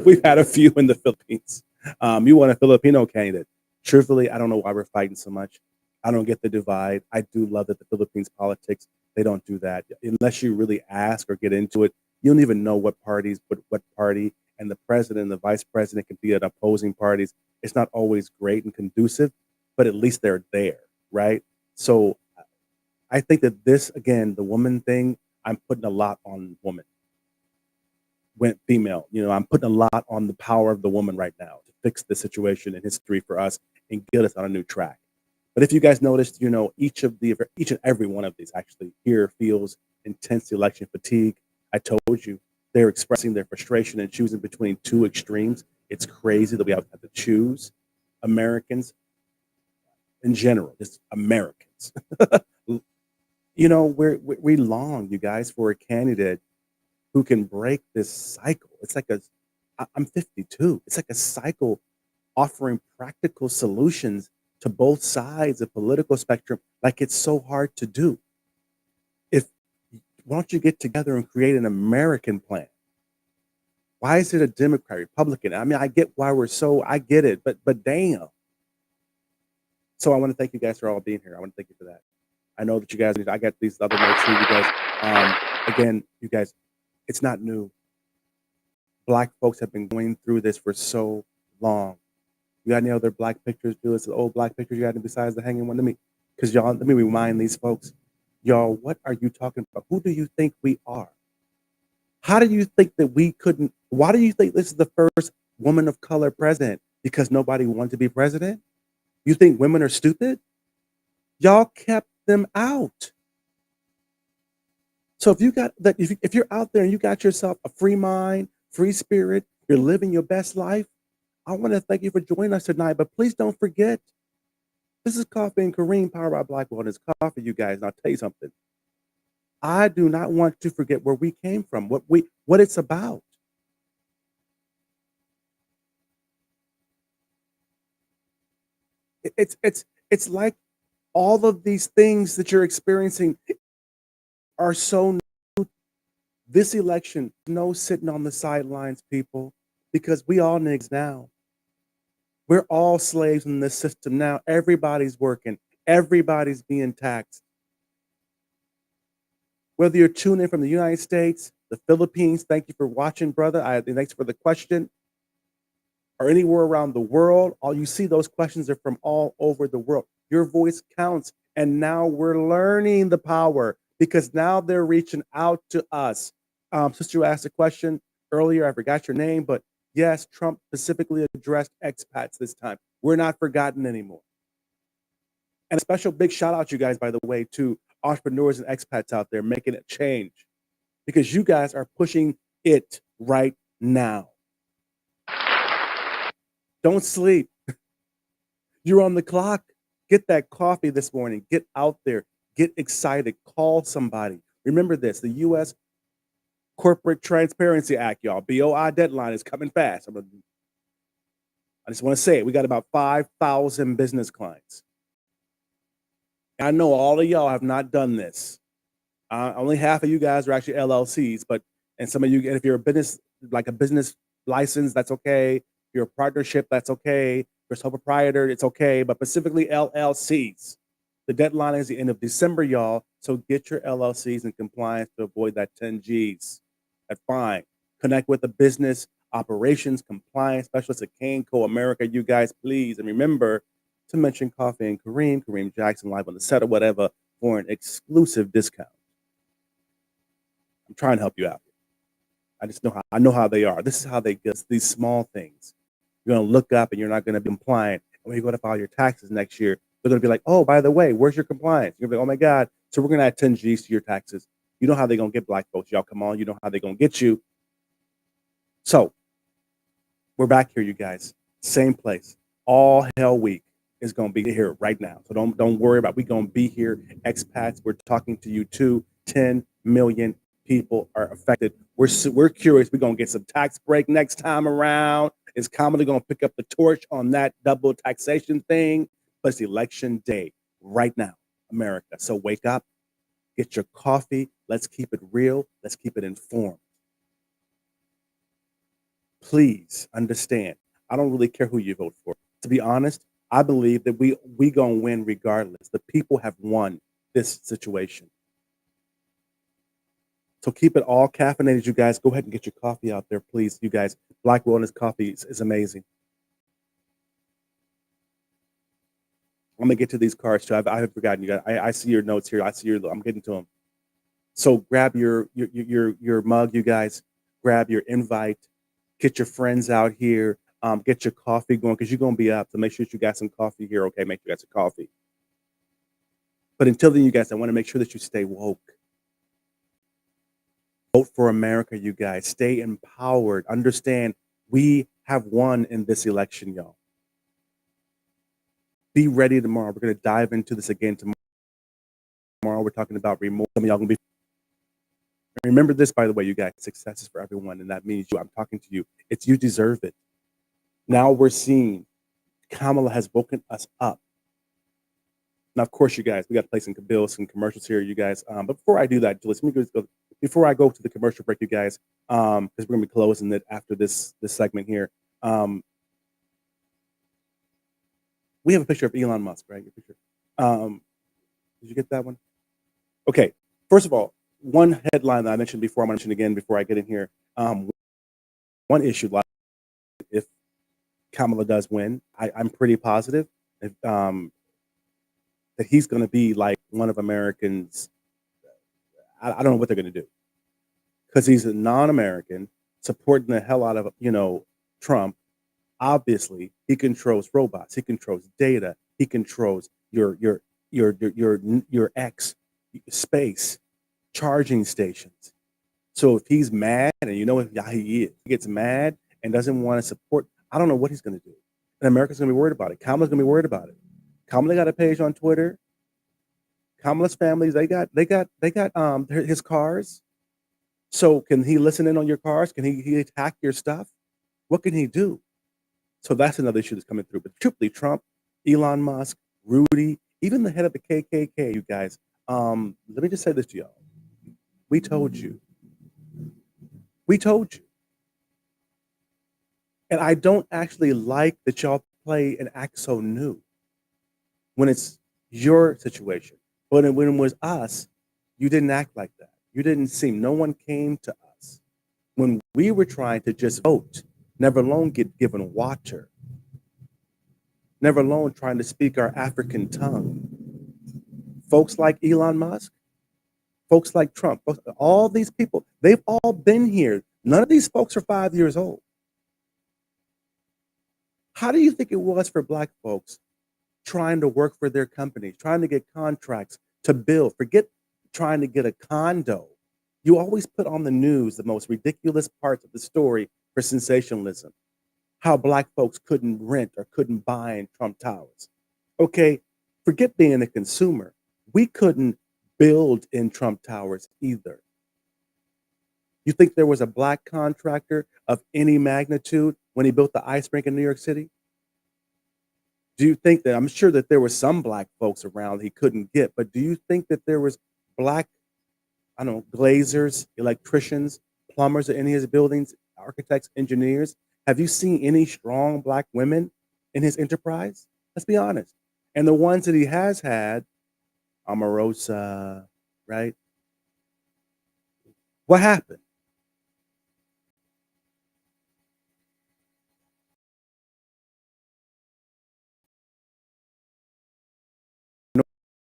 We've had a few in the Philippines. You want a Filipino candidate. Truthfully, I don't know why we're fighting so much. I don't get the divide. I do love that the Philippines politics, they don't do that. Unless you really ask or get into it, you don't even know what parties, what party, and the president and the vice president can be at opposing parties. It's not always great and conducive, but at least they're there, right? So I think that this, again, the woman thing, I'm putting a lot on women. When female, I'm putting a lot on the power of the woman right now to fix the situation in history for us and get us on a new track. But if you guys noticed, each and every one of these actually here feels intense election fatigue. I told you they're expressing their frustration and choosing between two extremes. It's crazy that we have to choose. Americans in general, just Americans. We long, you guys, for a candidate who can break this cycle. It's like I'm 52. It's like a cycle offering practical solutions to both sides of political spectrum. Like, it's so hard to do. Why don't you get together and create an American plan? Why is it a Democrat, Republican? I mean, I get why I get it, but damn. So I want to thank you guys for all being here. I want to thank you for that. I know that you guys, I got these other notes here, you guys. Again, you guys, it's not new. Black folks have been going through this for so long. You got any other black pictures? Do this old black pictures you got besides the hanging one? Let me remind these folks, y'all, what are you talking about? Who do you think we are? How do you think that we couldn't? Why do you think this is the first woman of color president? Because nobody wanted to be president? You think women are stupid? Y'all kept them out. So if you got that, if you're out there and you got yourself a free mind, free spirit, you're living your best life, I want to thank you for joining us tonight. But please don't forget, this is Coffee and Kareem, powered by Black Wellness Coffee, you guys. And I'll tell you something. I do not want to forget where we came from, what it's about. It's like all of these things that you're experiencing are so new, This election, no sitting on the sidelines, people, because we all niggas now. We're all slaves in this system now. Everybody's working. Everybody's being taxed. Whether you're tuning in from the United States, the Philippines, thank you for watching, brother. Thanks for the question. Or anywhere around the world, all you see those questions are from all over the world. Your voice counts. And now we're learning the power because now they're reaching out to us. Sister, you asked a question earlier. I forgot your name, but yes, Trump specifically addressed expats this time. We're not forgotten anymore. And a special big shout out, you guys, by the way, to entrepreneurs and expats out there making a change because you guys are pushing it right now. Don't sleep. You're on the clock. Get that coffee this morning. Get out there. Get excited. Call somebody. Remember this, the U.S. Corporate Transparency Act, y'all. BOI deadline is coming fast. I just want to say it. We got about 5,000 business clients. I know all of y'all have not done this. Only half of you guys are actually LLCs, and some of you, if you're a business, like a business license, that's okay. If you're a partnership, that's okay. If you're a sole proprietor, it's okay. But specifically LLCs, the deadline is the end of December, y'all. So get your LLCs in compliance to avoid that 10 Gs. That's fine. Connect with a business operations compliance specialist at Canco America, you guys, please. And remember to mention Coffee and Kareem Jackson live on the set or whatever for an exclusive discount. I'm trying to help you out. I know how they are. This is how they get these small things. You're gonna look up and you're not gonna be compliant. And when you go to file your taxes next year, they're gonna be like, oh, by the way, where's your compliance? You're gonna be like, oh my God. So we're gonna add 10 G's to your taxes. You know how they're gonna get black folks. Y'all come on, you know how they're gonna get you. So we're back here, you guys. Same place. All hell week is gonna be here right now. So don't worry about it. We're gonna be here. Expats, we're talking to you too. 10 million people are affected. We're curious. We're gonna get some tax break next time around. Is Kamala gonna pick up the torch on that double taxation thing? But it's election day right now, America. So wake up, get your coffee. Let's keep it real. Let's keep it informed. Please understand. I don't really care who you vote for. To be honest, I believe that we gonna win regardless. The people have won this situation. So keep it all caffeinated, you guys. Go ahead and get your coffee out there, please. You guys, Black Wellness Coffee is amazing. I'm gonna get to these cards too. I have forgotten you guys. I see your notes here. I'm getting to them. So grab your mug, you guys. Grab your invite. Get your friends out here. Get your coffee going because you're gonna be up. So make sure that you got some coffee here. Okay, make sure you got some coffee. But until then, you guys, I want to make sure that you stay woke. Vote for America, you guys. Stay empowered. Understand we have won in this election, y'all. Be ready tomorrow. We're going to dive into this again tomorrow. We're talking about remote. Some of y'all going to be. Remember this, by the way, you guys. Success is for everyone, and that means you. I'm talking to you. It's you deserve it. Now we're seeing Kamala has woken us up. Now, of course, you guys, we got to play some bills, some commercials here, you guys. But before I do that, Julius, let me go. Before I go to the commercial break, you guys, because we're gonna be closing it after this segment here. We have a picture of Elon Musk, right? Your picture. Did you get that one? Okay. First of all, one headline that I mentioned before, I'm gonna mention again before I get in here. One issue, like if Kamala does win, I'm pretty positive if, that he's gonna be like one of Americans. I don't know what they're going to do because he's a non-American supporting the hell out of Trump. Obviously, he controls robots. He controls data. He controls your X space charging stations. So if he's mad, and you know how he is, he gets mad and doesn't want to support. I don't know what he's going to do, and America's going to be worried about it. Kamala's going to be worried about it. Kamala got a page on Twitter. Kamala's families, they got his cars. So can he listen in on your cars? Can he attack your stuff? What can he do? So that's another issue that's coming through. But truthfully, Trump, Elon Musk, Rudy, even the head of the KKK, you guys. Let me just say this to y'all. We told you We told you. And I don't actually like that y'all play and act so new when it's your situation. But when it was us, you didn't act like that. You didn't seem, no one came to us when we were trying to just vote, never alone get given water, never alone trying to speak our African tongue. Folks like Elon Musk, folks like Trump, all these people, they've all been here. None of these folks are 5 years old. How do you think it was for Black folks trying to work for their companies, trying to get contracts to build? Forget trying to get a condo. You always put on the news the most ridiculous parts of the story for sensationalism. How Black folks couldn't rent or couldn't buy in Trump Towers. Okay, forget being a consumer. We couldn't build in Trump Towers either. You think there was a Black contractor of any magnitude when he built the ice rink in New York City? Do you think that, I'm sure that there were some Black folks around he couldn't get, but do you think that there was Black, I don't know, glazers, electricians, plumbers at any of his buildings, architects, engineers? Have you seen any strong Black women in his enterprise? Let's be honest. And the ones that he has had, Omarosa, right? What happened?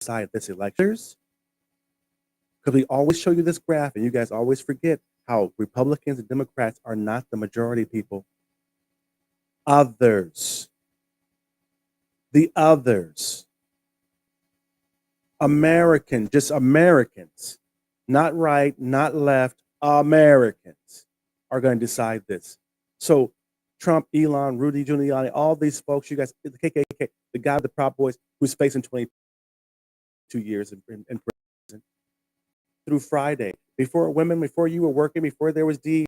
Side this electors, because we always show you this graph and you guys always forget how Republicans and Democrats are not the majority people. Others, the others, Americans, just Americans, not right, not left, Americans are going to decide this. So Trump, Elon, Rudy Giuliani, all these folks, you guys, the KKK, the guy with the Proud Boys who's facing 22 years in prison through Friday. Before women, before you were working, before there was DEI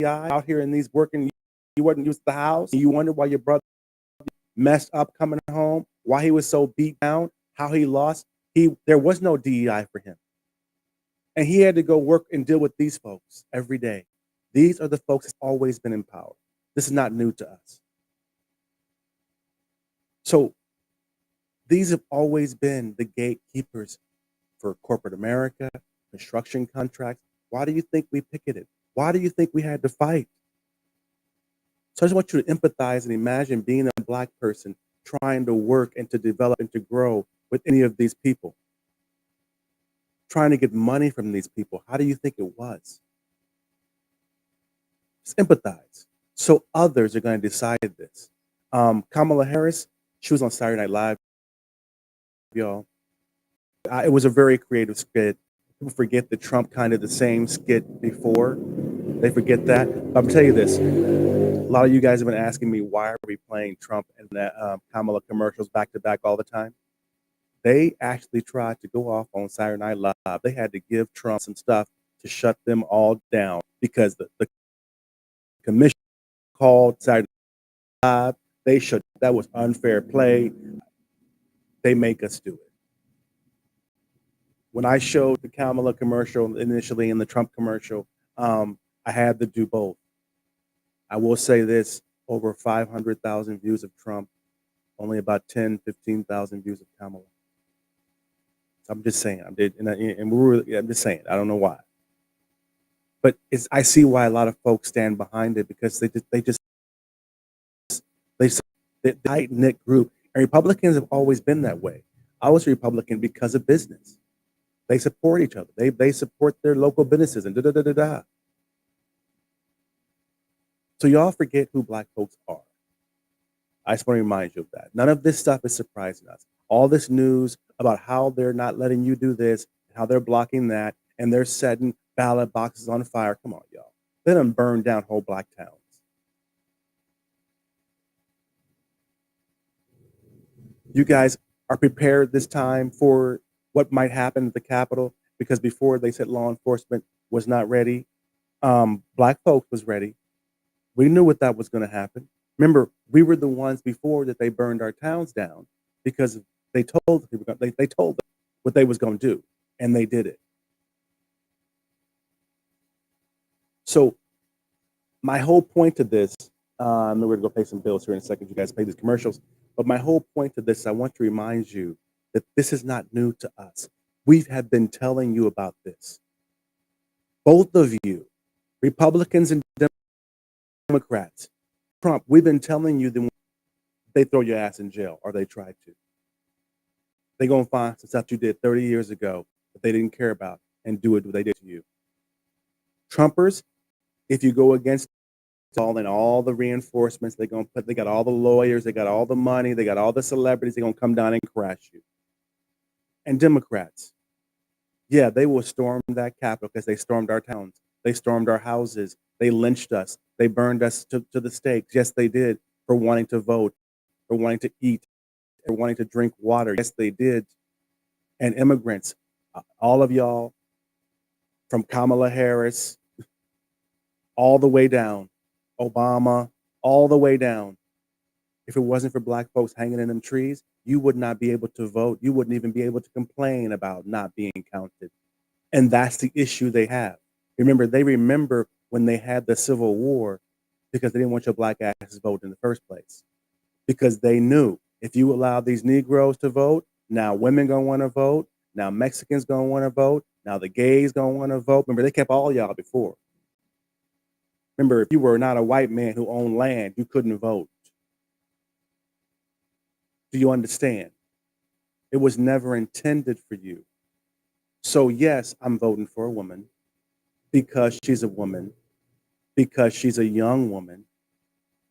out here in these working, you wasn't used to the house. You wondered why your brother messed up coming home, why he was so beat down, how he lost. There was no DEI for him. And he had to go work and deal with these folks every day. These are the folks that's always been in power. This is not new to us. So these have always been the gatekeepers for corporate America, construction contracts. Why do you think we picketed? Why do you think we had to fight? So I just want you to empathize and imagine being a Black person trying to work and to develop and to grow with any of these people, trying to get money from these people. How do you think it was? Just empathize. So others are going to decide this. Kamala Harris, she was on Saturday Night Live, y'all. It was a very creative skit. People forget that Trump kind of the same skit before. They forget that. But I'm telling you this. A lot of you guys have been asking me, why are we playing Trump and Kamala commercials back to back all the time? They actually tried to go off on Saturday Night Live. They had to give Trump some stuff to shut them all down because the commission called Saturday Night Live. They should. That was unfair play. They make us do it. When I showed the Kamala commercial initially and the Trump commercial, I had to do both. I will say this, over 500,000 views of Trump, only about 10, 15,000 views of Kamala. I'm just saying. I'm just saying. I don't know why. But I see why a lot of folks stand behind it, because they tight-knit group. And Republicans have always been that way. I was a Republican because of business. They support each other. They support their local businesses and da-da-da-da-da. So y'all forget who Black folks are. I just want to remind you of that. None of this stuff is surprising us. All this news about how they're not letting you do this, how they're blocking that, and they're setting ballot boxes on fire. Come on, y'all. They done burned down whole Black towns. You guys are prepared this time for what might happen at the Capitol, because before they said law enforcement was not ready. Black folks was ready. We knew what that was going to happen. Remember, we were the ones before that they burned our towns down because they told people, they told them what they was going to do, and they did it. So My whole point to this, I know we're going to go pay some bills here in a second. You guys pay these commercials. But my whole point to this, I want to remind you that this is not new to us. We have been telling you about this. Both of you, Republicans and Democrats, Trump, we've been telling you that they throw your ass in jail, or they try to. They're going to find some stuff you did 30 years ago that they didn't care about and do it what they did to you. Trumpers, if you go against all the reinforcements, they got all the lawyers, they got all the money, they got all the celebrities, they're going to come down and crash you. And Democrats, yeah, they will storm that Capitol because they stormed our towns. They stormed our houses. They lynched us. They burned us to the stakes. Yes, they did, for wanting to vote, for wanting to eat, for wanting to drink water. Yes, they did. And immigrants, all of y'all, from Kamala Harris all the way down, Obama, all the way down. If it wasn't for black folks hanging in them trees, you would not be able to vote. You wouldn't even be able to complain about not being counted. And that's the issue they have. They remember when they had the Civil War because they didn't want your black asses to vote in the first place. Because they knew if you allowed these Negroes to vote, now women gonna want to vote, now Mexicans gonna want to vote, now the gays gonna want to vote. Remember, they kept all y'all before. Remember, if you were not a white man who owned land, you couldn't vote. Do you understand? It was never intended for you. So yes, I'm voting for a woman because she's a woman, because she's a young woman.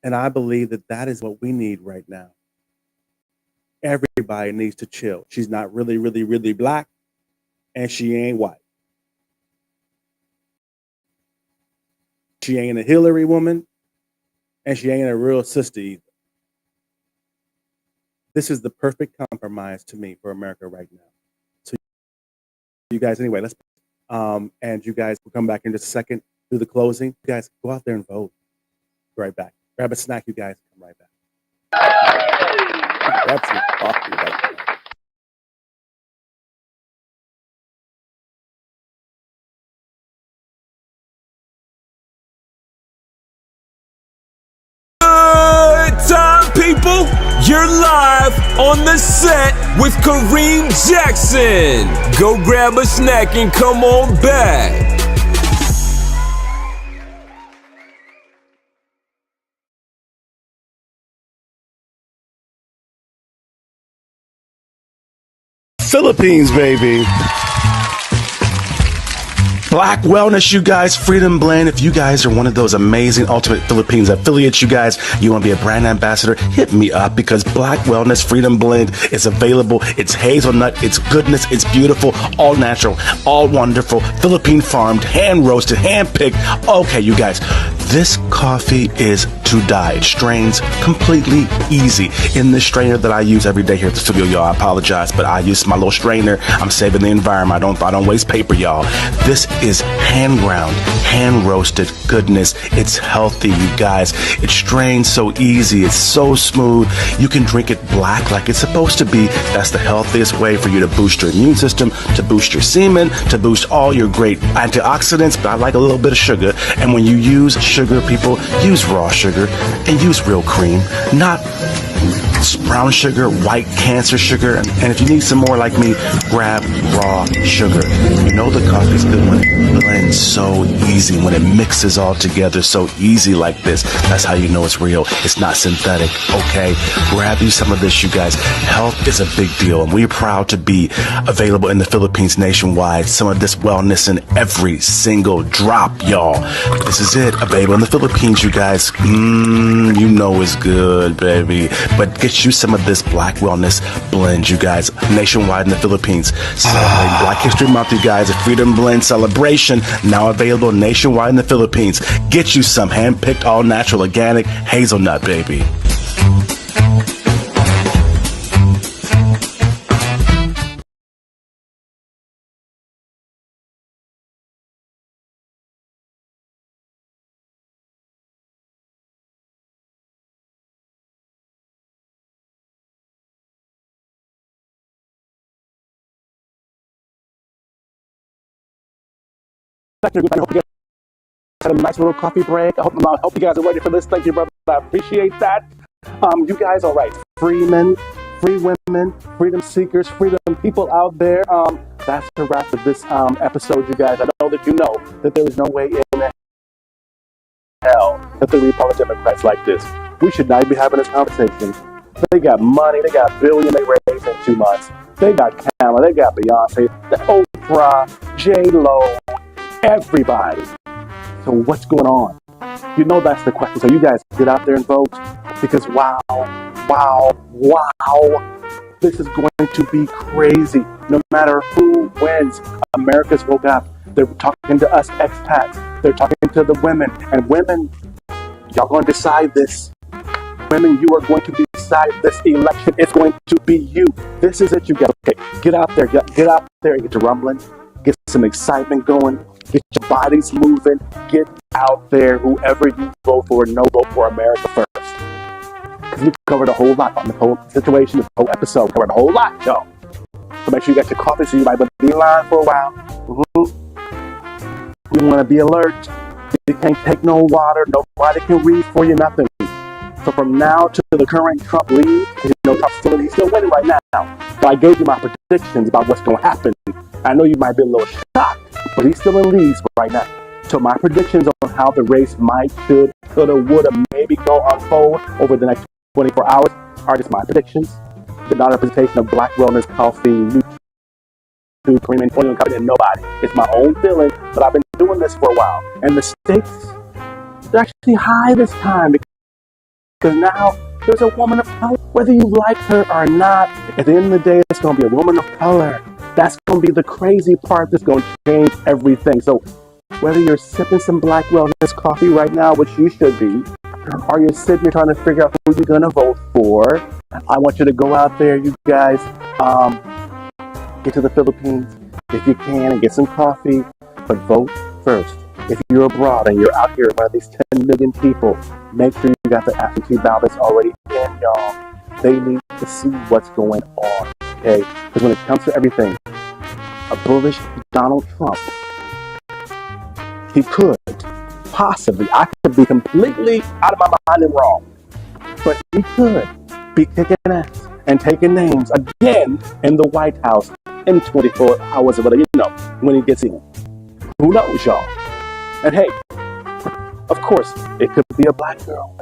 And I believe that that is what we need right now. Everybody needs to chill. She's not really, really, really black, and she ain't white. She ain't a Hillary woman, and she ain't a real sister either. This is the perfect compromise to me for America right now. So you guys, anyway, let's and you guys will come back in just a second, do the closing. You guys go out there and vote. Be right back. Grab a snack, you guys. Come right back. Grab some coffee right now. Good time, people. You're live on the set with Kareem Jackson. Go grab a snack and come on back. Philippines, baby. Black Wellness, you guys, Freedom Blend. If you guys are one of those amazing Ultimate Philippines affiliates, you guys, you want to be a brand ambassador, hit me up because Black Wellness Freedom Blend is available. It's hazelnut, it's goodness, it's beautiful, all natural, all wonderful, Philippine farmed, hand roasted, hand picked. Okay, you guys, this coffee is to die. It strains completely easy. In this strainer that I use every day here at the studio, y'all, I apologize, but I use my little strainer. I'm saving the environment. I don't waste paper, y'all. This is hand ground, hand roasted goodness. It's healthy, you guys. It strains so easy. It's so smooth. You can drink it black like it's supposed to be. That's the healthiest way for you to boost your immune system, to boost your semen, to boost all your great antioxidants. But I like a little bit of sugar. And when you use sugar, people, use raw sugar and use real cream, not brown sugar, white cancer sugar. And if you need some more like me, grab raw sugar. You know the coffee's good when it blends so easy, when it mixes all together so easy like this. That's how you know it's real. It's not synthetic, okay? Grab you some of this, you guys. Health is a big deal, and we're proud to be available in the Philippines nationwide. Some of this wellness in every single drop, y'all. This is it, available in the Philippines, you guys. You know it's good, baby. But get you some of this Black Wellness blend, you guys, nationwide in the Philippines. Celebrating Black History Month, you guys. A Freedom Blend celebration now available nationwide in the Philippines. Get you some hand-picked, all-natural, organic hazelnut, baby. had a nice little coffee break. I hope you guys are ready for this. Thank you, brother. I appreciate that. You guys are right. Free men, free women, freedom seekers, freedom people out there. That's the wrap of this episode, you guys. I know that you know that there is no way in hell that the Republican Democrats like this. We should not be having this conversation. They got money, they got billion they raised in 2 months. They got Kamala, they got Beyonce, the Oprah, J-Lo, everybody. So what's going on? You know that's the question. So you guys get out there and vote because wow, this is going to be crazy. No matter who wins, America's woke up. They're talking to us expats. They're talking to the women. And women, y'all going to decide this. Women, you are going to decide this election. It's going to be you. This is it, you guys. Okay, get out there. Get out there and get to rumbling. Get some excitement going. Get your bodies moving. Get out there. Whoever you vote for, no vote for America first. Because we covered a whole lot on the whole situation, the whole episode. Covered a whole lot, y'all. So make sure you got your coffee so you might be in line for a while. You want to be alert. You can't take no water. Nobody can read for you, nothing. So from now to the current Trump lead, you know, he's still winning right now. So I gave you my predictions about what's going to happen. I know you might be a little shocked, but he's still in lead right now. So my predictions on how the race might, should, coulda, woulda, maybe go unfold over the next 24 hours are just my predictions. They're not a representation of Black Wellness Coffee, YouTube, Premium, Company, and nobody. It's my own feeling, but I've been doing this for a while. And the stakes are actually high this time because now there's a woman of color. Whether you like her or not, at the end of the day, it's going to be a woman of color. That's going to be the crazy part that's going to change everything. So whether you're sipping some Black Wellness coffee right now, which you should be, or you're sitting here trying to figure out who you're going to vote for, I want you to go out there, you guys, get to the Philippines if you can and get some coffee, but vote first. If you're abroad and you're out here, one of these 10 million people, make sure you got the absentee ballots already in, y'all. They need to see what's going on, okay? Because when it comes to everything, a bullish Donald Trump, he could possibly, I could be completely out of my mind and wrong, but he could be kicking ass and taking names again in the White House in 24 hours or whatever, you know, when he gets in. Who knows, y'all? And hey, of course, it could be a Black girl.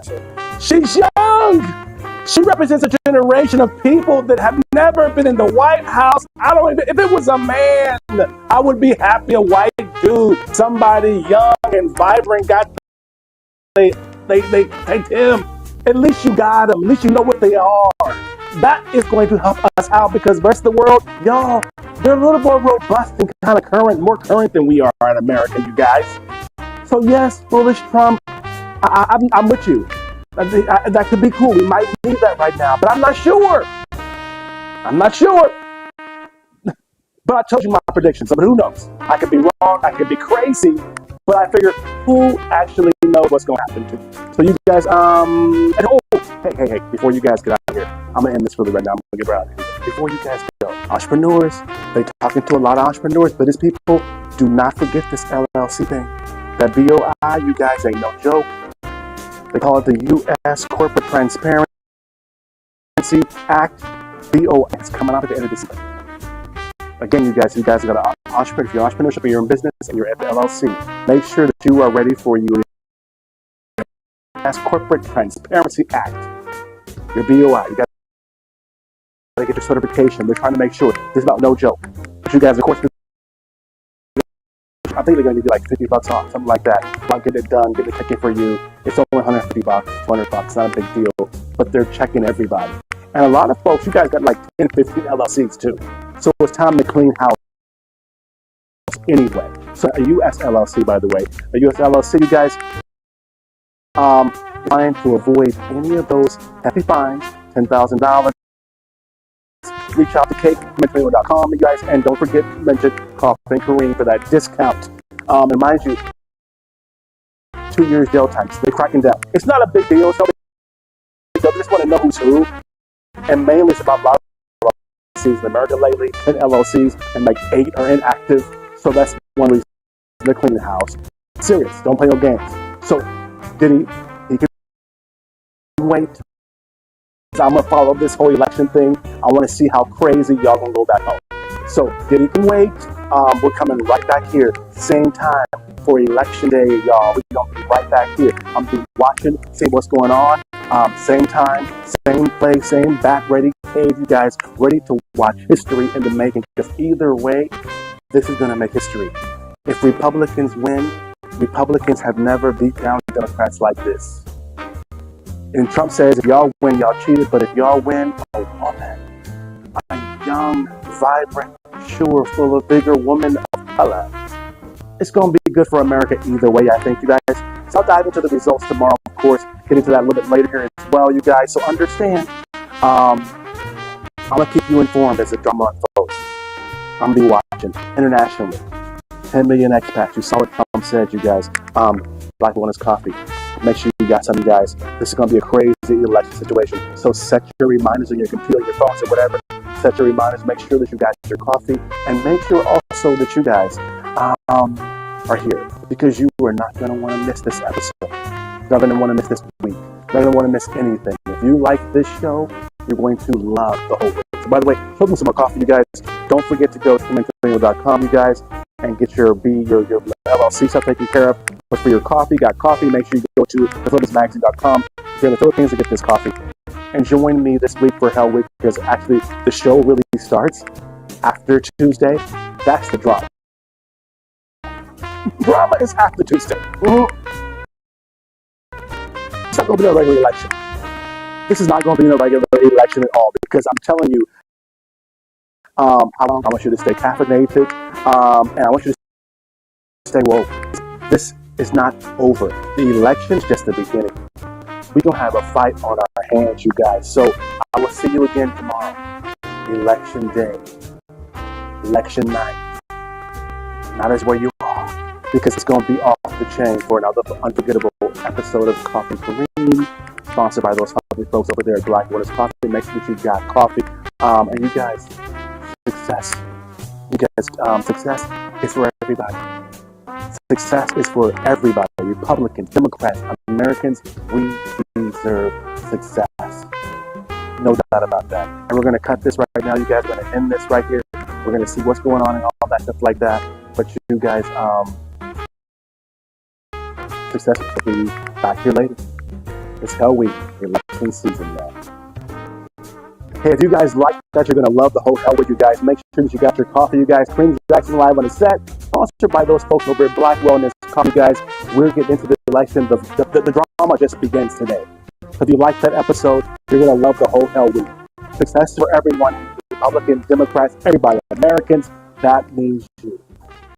She's young! She represents a generation of people that have never been in the White House. I don't even, if it was a man, I would be happy, a white dude, somebody young and vibrant, they take him. At least you got them. At least you know what they are. That is going to help us out because the rest of the world, y'all, they're a little more robust and kind of current, more current than we are in America, you guys. So yes, foolish Trump, I'm with you. That could be cool. We might need that right now, but I'm not sure. But I told you my predictions, so who knows? I could be wrong, I could be crazy, but I figure who actually knows what's going to happen to. So you guys, and hey, before you guys get out of here, I'm going to end this really right now. I'm going to get right out of here. Before you guys go, entrepreneurs, they're talking to a lot of entrepreneurs, but as people, do not forget this LLC thing. That BOI, you guys ain't no joke. They call it the U.S. Corporate Transparency Act. BOI is coming out at the end of this year. Again, you guys got an entrepreneur. If you're entrepreneurship, you're in business, and you're at the LLC, make sure that you are ready for you. U.S. Corporate Transparency Act. Your BOI. You got to get your certification. They're trying to make sure. This is about no joke. But you guys, of course, I think they're going to give you like $50 off, something like that. I'll get it done, get it checking for you. It's only $150, $200, not a big deal. But they're checking everybody. And a lot of folks, you guys got like 10, 15 LLCs too. So it's time to clean house anyway. So a U.S. LLC, by the way. A U.S. LLC, you guys, trying to avoid any of those hefty fines, $10,000. Reach out to kate@mentoring.com, you guys, and don't forget to mention Coffee and Kareem for that discount. And mind you, 2 years jail time. So they're cracking down. It's not a big deal. So they just want to know who's who. And mainly it's about a lot of LLCs in America lately, 10 LLCs, and like 8 are inactive. So that's one reason they're cleaning the house. Serious. Don't play no games. So, he can wait. I'm going to follow this whole election thing. I want to see how crazy y'all going to go back home. So, Diddy can wait. We're coming right back here, same time for election day, y'all. We're going to be right back here. I'm going to be watching, see what's going on. Same time, same place, same back, ready, cave, you guys, ready to watch history in the making. Because either way, this is going to make history. If Republicans win, Republicans have never beat down Democrats like this. And Trump says, if y'all win, y'all cheated. But if y'all win, a woman, a young, vibrant, sure, full of vigor woman of color. It's going to be good for America either way, I think, you guys. So I'll dive into the results tomorrow, of course. Get into that a little bit later here as well, you guys. So understand, I'm going to keep you informed as the drama unfolds. I'm going to be watching internationally. 10 million expats. You saw what Trump said, you guys. Black Wellness Coffee. Make sure you got some, you guys. This is going to be a crazy election situation. So set your reminders on your computer, your phones, or whatever. Set your reminders. Make sure that you got your coffee. And make sure also that you guys are here. Because you are not going to want to miss this episode. You're not going to want to miss this week. You're not going to want to miss anything. If you like this show, you're going to love the whole week. So by the way, show them some more coffee, you guys. Don't forget to go to CommentRadio.com, you guys, and get your LLC stuff taken care of. But for your coffee, got coffee, make sure you go to thephilippines.com. If you're in the Philippines, to get this coffee. And join me this week for Hell Week, because actually the show really starts after Tuesday. That's the drama. Drama is after Tuesday. It's not going to be a regular election. This is not going to be a regular election at all, because I'm telling you, I want you to stay caffeinated, and I want you to stay woke. This is not over. The election is just the beginning. We're going to have a fight on our hands, you guys. So I will see you again tomorrow. Election day. Election night. Not as where you are, because it's going to be off the chain for another unforgettable episode of Coffee Kareem, sponsored by those lovely folks over there at Black Waters Coffee. Make sure that you got coffee. And you guys, success. You guys, success is for everybody. Success is for everybody. Republicans, Democrats, Americans, we deserve success. No doubt about that. And we're going to cut this right now. You guys are going to end this right here. We're going to see what's going on and all that stuff like that. But you guys, success will be back here later. It's Hell Week, election season now. Hey, if you guys like that, you're going to love the whole Hell Week, you guys. Make sure that you got your coffee, you guys. Kareem Jackson live on the set. Sponsored by those folks over at Black Wellness Coffee, you guys. We're getting into the election. The drama just begins today. So if you like that episode, you're going to love the whole Hell Week. Success for everyone. Republicans, Democrats, everybody. Americans, that means you.